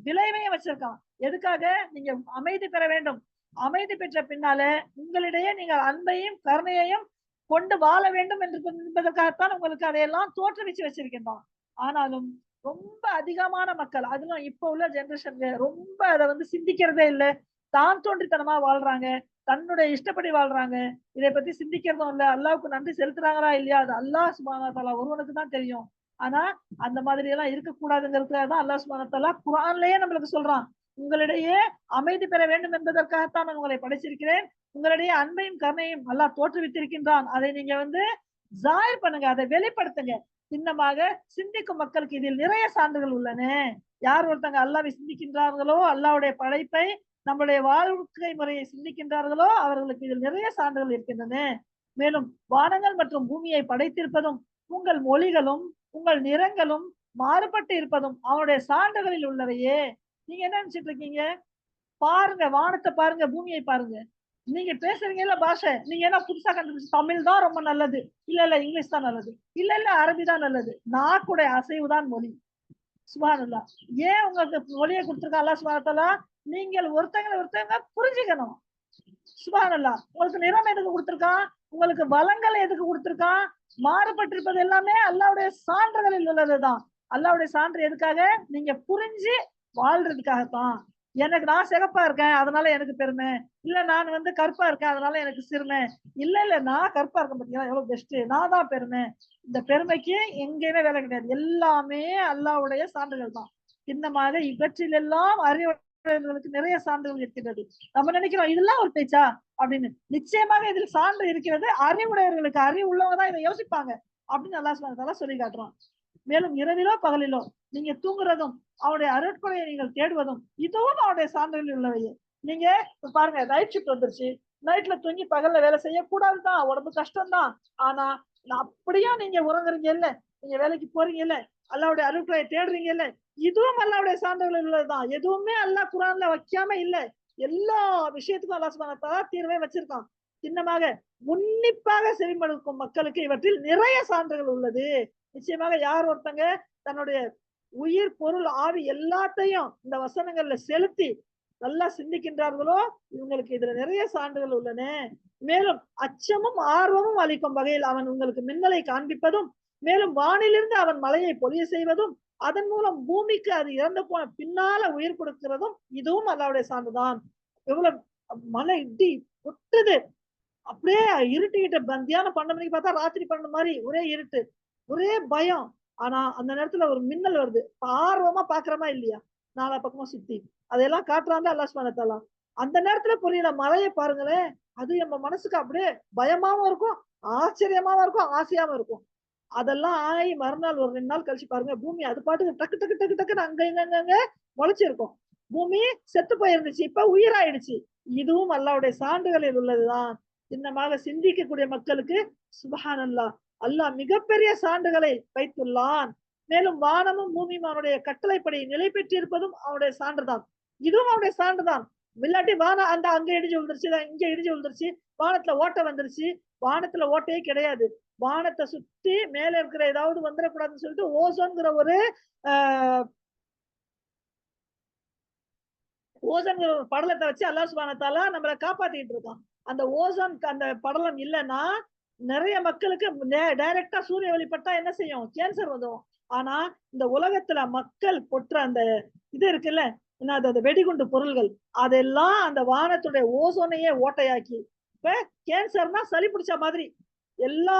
விளைவையும் வச்சிருக்கான். எதுக்காக? நீங்க அமைதி பெற வேண்டும். அமைதி பெற்ற பின்னால உங்களிடையே நீங்கள் அன்பையும் கருணையையும் கொண்டு வாழ வேண்டும் என்பதற்காகத்தான் உங்களுக்கு அதையெல்லாம் தோற்றுவிச்சு வச்சிருக்கின்றான். ஆனாலும் ரொம்ப அதிகமான மக்கள், அதிலும் இப்ப உள்ள ஜெனரேஷன் ரொம்ப அதை சிந்திக்கிறதே இல்லை. தான் தோன்றித்தனமா வாழ்றாங்க, தன்னுடைய இஷ்டப்படி வாழ்றாங்க. இதை பத்தி சிந்திக்கிறதும் இல்ல. அல்லாஹ்வுக்கு நன்றி செலுத்துறாங்களா இல்லையா, அது அல்லாஹ் சுப்ஹானஹு வ தஆலா ஒருவனுக்கு தான் தெரியும். ஆனா அந்த மாதிரி எல்லாம் இருக்கக்கூடாதுங்கிறதுக்காக தான் அல்லாஹ் சுப்ஹானஹு வ தஆலா குர்ஆன்லயே நம்மளுக்கு சொல்றான். உங்களிடையே அமைதி பெற வேண்டும் என்பதற்காகத்தான் நான் உங்களை படைச்சிருக்கிறேன். உங்களிடையே அன்பையும் கருணையும் அல்லாஹ் தோற்றுவித்திருக்கின்றான். அதை நீங்க ஜாஹிர் பண்ணுங்க, அதை வெளிப்படுத்துங்க. சின்னமாக சிந்திக்கும் மக்களுக்கு இதில் நிறைய சான்றுகள் உள்ளன. யார் ஒருத்தங்க அல்லாஹ்வை சிந்திக்கின்றார்களோ, அல்லாஹ்வுடைய படைப்பை, நம்முடைய வாழ்க்கை முறையை சிந்திக்கின்றார்களோ அவர்களுக்கு இதில் நிறைய சான்றுகள் இருக்கின்றன. மேலும் வானங்கள் மற்றும் பூமியை படைத்திருப்பதும் உங்கள் மொழிகளும் உங்கள் நிறங்களும் மாறுபட்டு இருப்பதும் அவனுடைய சான்றுகளில் உள்ளவையே. நீங்க என்ன நினைச்சிட்டு இருக்கீங்க? பாருங்க, வானத்தை பாருங்க, பூமியை பாருங்க. நீங்க பேசுறீங்கல்ல பாஷை, நீங்க என்ன புதுசா கண்டுபிடிச்சு தமிழ் தான் ரொம்ப நல்லது, இல்ல இங்கிலீஷ் தான் நல்லது, இல்ல அரபி தான் நல்லது. நாக்குடைய அசைவு தான் மொழி. சுப்ஹானல்லாஹ். ஏன் உங்களுக்கு மொழியை கொடுத்திருக்கா அல்லாஹ் சுப்ஹானஹு வ தஆலா? நீங்கள் ஒருத்தங்க புரிஞ்சுக்கணும். சுப்ஹானல்லாஹ். உங்களுக்கு நிறம் எதுக்கு கொடுத்திருக்கான்? உங்களுக்கு வளங்கள் எதுக்கு கொடுத்திருக்கான்? மாறுபட்டிருப்பது எல்லாமே அல்லாஹ்வுடைய சான்றுகளில் உள்ளதுதான். அல்லாஹ்வுடைய சான்று எதுக்காக? நீங்க புரிஞ்சு வாழ்றதுக்காகத்தான். நான் சிகப்பா இருக்கேன் அதனால எனக்கு பெருமை, இல்ல நான் கருப்பா இருக்கேன் அதனால எனக்கு சிறுமை, இல்ல நான் கருப்பா இருக்கேன் பாத்தீங்களா எவ்வளவு பெஸ்ட், நான் தான் பெருமை. இந்த பெருமைக்கு எங்கேயுமே வேலை கிடையாது. எல்லாமே அல்லாஹ்வுடைய சான்றுகள் தான். சின்னமாக இவற்றிலெல்லாம் அறிவுடையவர்களுக்கு நிறைய சான்றுகள் இருக்கின்றது. நம்ம நினைக்கிறோம் இதெல்லாம் ஒரு பேச்சா அப்படின்னு. நிச்சயமாக இதில் சான்று இருக்கிறது. அறிவுடையவர்களுக்கு, அறிவு உள்ளவங்க தான் இதை யோசிப்பாங்க அப்படின்னு அல்லாஹ் சுப்ஹானஹு வ தஆலா சொல்லி காட்டுறான். மேலும் இரவிலோ பகலிலோ நீங்க தூங்குறதும் அவனுடைய அருட்கொடையை நீங்கள் தேடுவதும் இதுவும் அவனுடைய சான்றுகளில் உள்ளவையே. நீங்க பாருங்க, நைட் ஷிஃப்ட் வந்துருச்சு, நைட்ல தூங்கி பகல்ல வேலை செய்யக்கூடாதுதான், உடம்பு கஷ்டம்தான். ஆனா அப்படியும் நீங்க உறங்குறீங்க இல்ல, நீங்க வேலைக்கு போறீங்க இல்ல, அல்லாஹ்வுடைய அருட்கொடையை தேடுறீங்க இல்ல, இதுவும் அல்லாஹ்வுடைய சான்றுகளில் உள்ளதுதான். எதுவுமே அல்லாஹ் குர்ஆன்ல வைக்காம இல்ல. எல்லா விஷயத்துக்கும் அல்லாஹ் சுப்ஹானஹு வ தஆலா தீர்வை வச்சிருக்கான். சின்னமாக உன்னிப்பாக செவிமடுக்கும் மக்களுக்கு இவற்றில் நிறைய சான்றுகள் உள்ளது. நிச்சயமாக யார் ஒருத்தங்க தன்னுடைய உயிர், பொருள், ஆவி எல்லாத்தையும் இந்த வசனங்கள்ல செலுத்தி நல்லா சிந்திக்கின்றார்களோ இவங்களுக்கு இதுல நிறைய சான்றுகள் உள்ளன. மேலும் அச்சமும் ஆர்வமும் அளிக்கும் வகையில் அவன் உங்களுக்கு மின்னலை காண்பிப்பதும், மேலும் வானிலிருந்து அவன் மலையை பொழிய செய்வதும், அதன் மூலம் பூமிக்கு அது இறந்து போன பின்னால உயிர் கொடுக்கிறதும் இதுவும் அல்லாஹ்வுடைய சான்றுதான். எவ்வளவு மலை இடி கொட்டுது, அப்படியே இருட்டிக்கிட்ட தியானம் 12 மணிக்கு பார்த்தா ராத்திரி 12 மாதிரி ஒரே இருட்டு, ஒரே பயம். ஆனா அந்த நேரத்துல ஒரு மின்னல் வருது, ஆர்வமா பாக்குறமா இல்லையா? நாலா பக்கமா சுத்தி அதெல்லாம் காட்டுறாங்க அல்லாஹ் சுப்ஹானஹு வ தஆலா. அந்த நேரத்துல புரியல மழையை பாருங்களேன், அது நம்ம மனசுக்கு அப்படியே பயமாவும் இருக்கும், ஆச்சரியமாவும் இருக்கும், ஆசையாவும் இருக்கும். அதெல்லாம் ஆகி மறுநாள் ஒரு 2 நாள் கழிச்சு பாருங்க, பூமி அது பாட்டுக்கு டக்கு டக்கு டக்கு டக்குன்னு அங்க முளைச்சிருக்கும். பூமி செத்து போயிருந்துச்சு, இப்ப உயிராயிடுச்சு. இதுவும் அல்லாஹ்வுடைய சான்றுகளில் உள்ளதுதான். சின்னமாக சிந்திக்கக்கூடிய மக்களுக்கு சுப்ஹானல்லாஹ், அல்லாஹ் மிகப்பெரிய சான்றுகளை வைத்துள்ளான். மேலும் வானமும் பூமியும் அவனுடைய கட்டளைப்படி நிலை பெற்றிருப்பதும் அவனுடைய சான்றுதான். இதுவும் அவனுடைய சான்றுதான். இல்லாட்டி வானம் அங்க இடிஞ்சு விழுந்துருச்சு, இங்க இடிஞ்சு விழுந்துருச்சு, வானத்துல ஓட்டை வந்துருச்சு. வானத்துல ஓட்டையே கிடையாது. வானத்தை சுத்தி மேல இருக்கிற ஏதாவது வந்துடக்கூடாதுன்னு சொல்லிட்டு ஓசோன்ங்கிற ஒரு ஓசோன்ங்கிற ஒரு படலத்தை வச்சு அல்லாஹ் சுப்ஹானஹு வ தஆலா நம்மளை காப்பாத்திட்டு இருக்கான். அந்த ஓசோன் அந்த படலம் இல்லைன்னா நிறைய மக்களுக்கு டைரக்டா சூரிய ஒளிப்பட்டா என்ன செய்யும்? கேன்சர் வந்துடும். ஆனா இந்த உலகத்துல மக்கள் கொட்டுற அந்த இது இருக்குல்ல, என்னது அந்த வெடிகுண்டு பொருள்கள், அதெல்லாம் அந்த வானத்துடைய ஓசோனையே ஓட்டையாக்கி, இப்ப கேன்சர்னா சளி பிடிச்ச மாதிரி எல்லா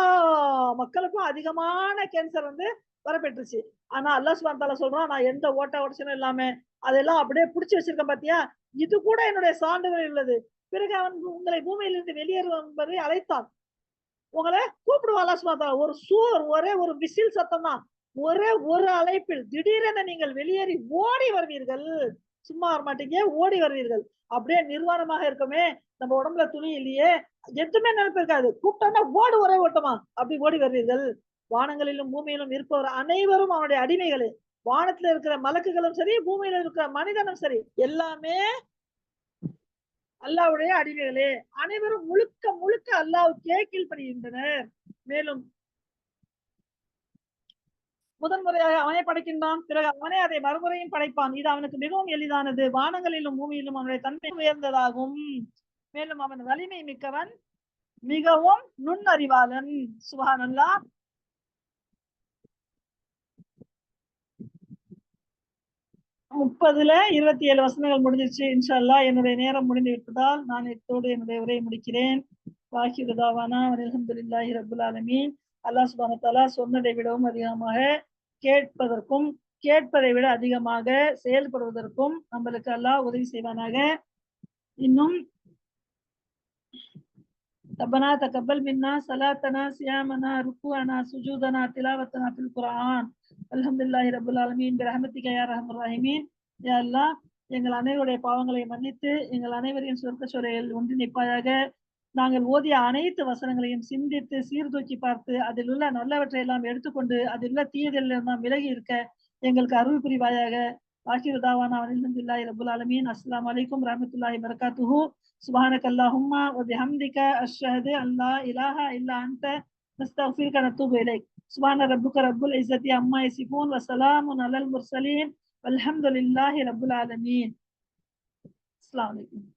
மக்களுக்கும் அதிகமான கேன்சர் வரப்பெற்றுச்சு. ஆனா அல்லாஹ் சுப்ஹானஹு வ தஆலா சொல்றான், நான் எந்த ஓட்ட உடச்சனும் இல்லாம அதெல்லாம் அப்படியே புடிச்சு வச்சிருக்கேன் பாத்தியா, இது கூட என்னுடைய சான்றுகள் உள்ளது. பிறகு அவன் உங்களை பூமியிலிருந்து வெளியேறும்படி அழைத்தான். உங்களை கூப்பிடுவான் அல்லாஹ் சுப்ஹானஹு வ தஆலா. ஒரே ஒரு விசில் சத்தம் தான், ஒரே ஒரு அழைப்பில் திடீரென நீங்கள் வெளியேறி ஓடி வருவீர்கள். சும்மா வர மாட்டீங்க, ஓடி வருவீர்கள். அப்படியே நிர்வாணமாக இருக்குமே, நம்ம உடம்புல துணி இல்லையே, எதுவுமே நினைப்பு இருக்காது, கூப்பிட்டோம்னா ஓடு, ஒரே ஓட்டமா அப்படி ஓடி வருவீர்கள். வானங்களிலும் பூமியிலும் இருப்பவர் அனைவரும் அவனுடைய அடிமைகளே. வானத்துல இருக்கிற மலக்குகளும் சரி, பூமியில இருக்கிற மனிதனும் சரி, எல்லாமே அல்லாஹ்வுடைய அடிமைகளே, அனைவரும் முழுக்க முழுக்க அல்லாஹ்வுக்கே கீழ்ப்படிகின்றனர். மேலும் முதன்முறையாக அவனே படைக்கின்றான், பிறகு அவனே அதை மறுமுறையும் படைப்பான். இது அவனுக்கு மிகவும் எளிதானது. வானங்களிலும் பூமியிலும் அவனுடைய தன்மை உயர்ந்ததாகும். மேலும் அவன் வலிமை மிக்கவன், மிகவும் நுண்ணறிவாளன். சுப்ஹானல்லாஹ். 30ல 27 வசனங்கள் முடிஞ்சிருச்சு. இன்ஷா அல்லாஹ் என்னுடைய நேரம் முடிந்து விட்டதால் நான் இத்தோடு என்னுடைய உரையை முடிக்கிறேன். வாஹிரு தாவானா அல்ஹம்துலில்லாஹி ரப்பில் ஆலமீன். அல்லாஹ் சுப்ஹானஹு வ தஆலா சொன்னதை விடவும் அதிகமாக கேட்பதற்கும், கேட்பதை விட அதிகமாக செயல்படுவதற்கும் நம்மளுக்கு அல்லாஹ் உதவி செய்வானாக. இன்னும் ربنا تقبل منا صلاتنا صيامنا ركوعنا سجودنا تلاوتنا في القرآن الحمد لله رب العالمين برحمتك يا ارحم الراحمين. யா அல்லாஹ், எங்கள் அனைவருடைய பாவங்களை மன்னித்து எங்கள் அனைவரையும் சொர்க்க சூழலில் ஒன்றிணைப்பாயாக. நாங்கள் ஓதிய அனைத்து வசனங்களையும் சிந்தித்து சீர்தூக்கி பார்த்து அதில் உள்ள நல்லவற்றை எல்லாம் எடுத்துக்கொண்டு அதில் உள்ள தீயதில் நாம் விலகி இருக்க எங்களுக்கு அருள் புரிவாயாக. ஆகிரு தாவானா அல்ஹம்துலில்லாஹி ரப்பில் ஆலமீன். அஸ்ஸலாமு அலைக்கும் வரஹ்மத்துல்லாஹி வபரகாத்துஹு. சுப்ஹானக அல்லாஹும்ம வ பிஹம்திக அஷ்ஹது அன் லா இலாஹா இல்லா அன்த நஸ்தக்ஃபிருக வ நத்தூபு இலைக். சுப்ஹான ரப்பிக ரப்பில் இஸ்ஸத்தி அம்மா யசிஃபூன் வ ஸலாமுன் அலல் முர்ஸலீன் வல்ஹம்துலில்லாஹி ரப்பில் ஆலமீன். அஸ்ஸலாமு அலைக்கும்.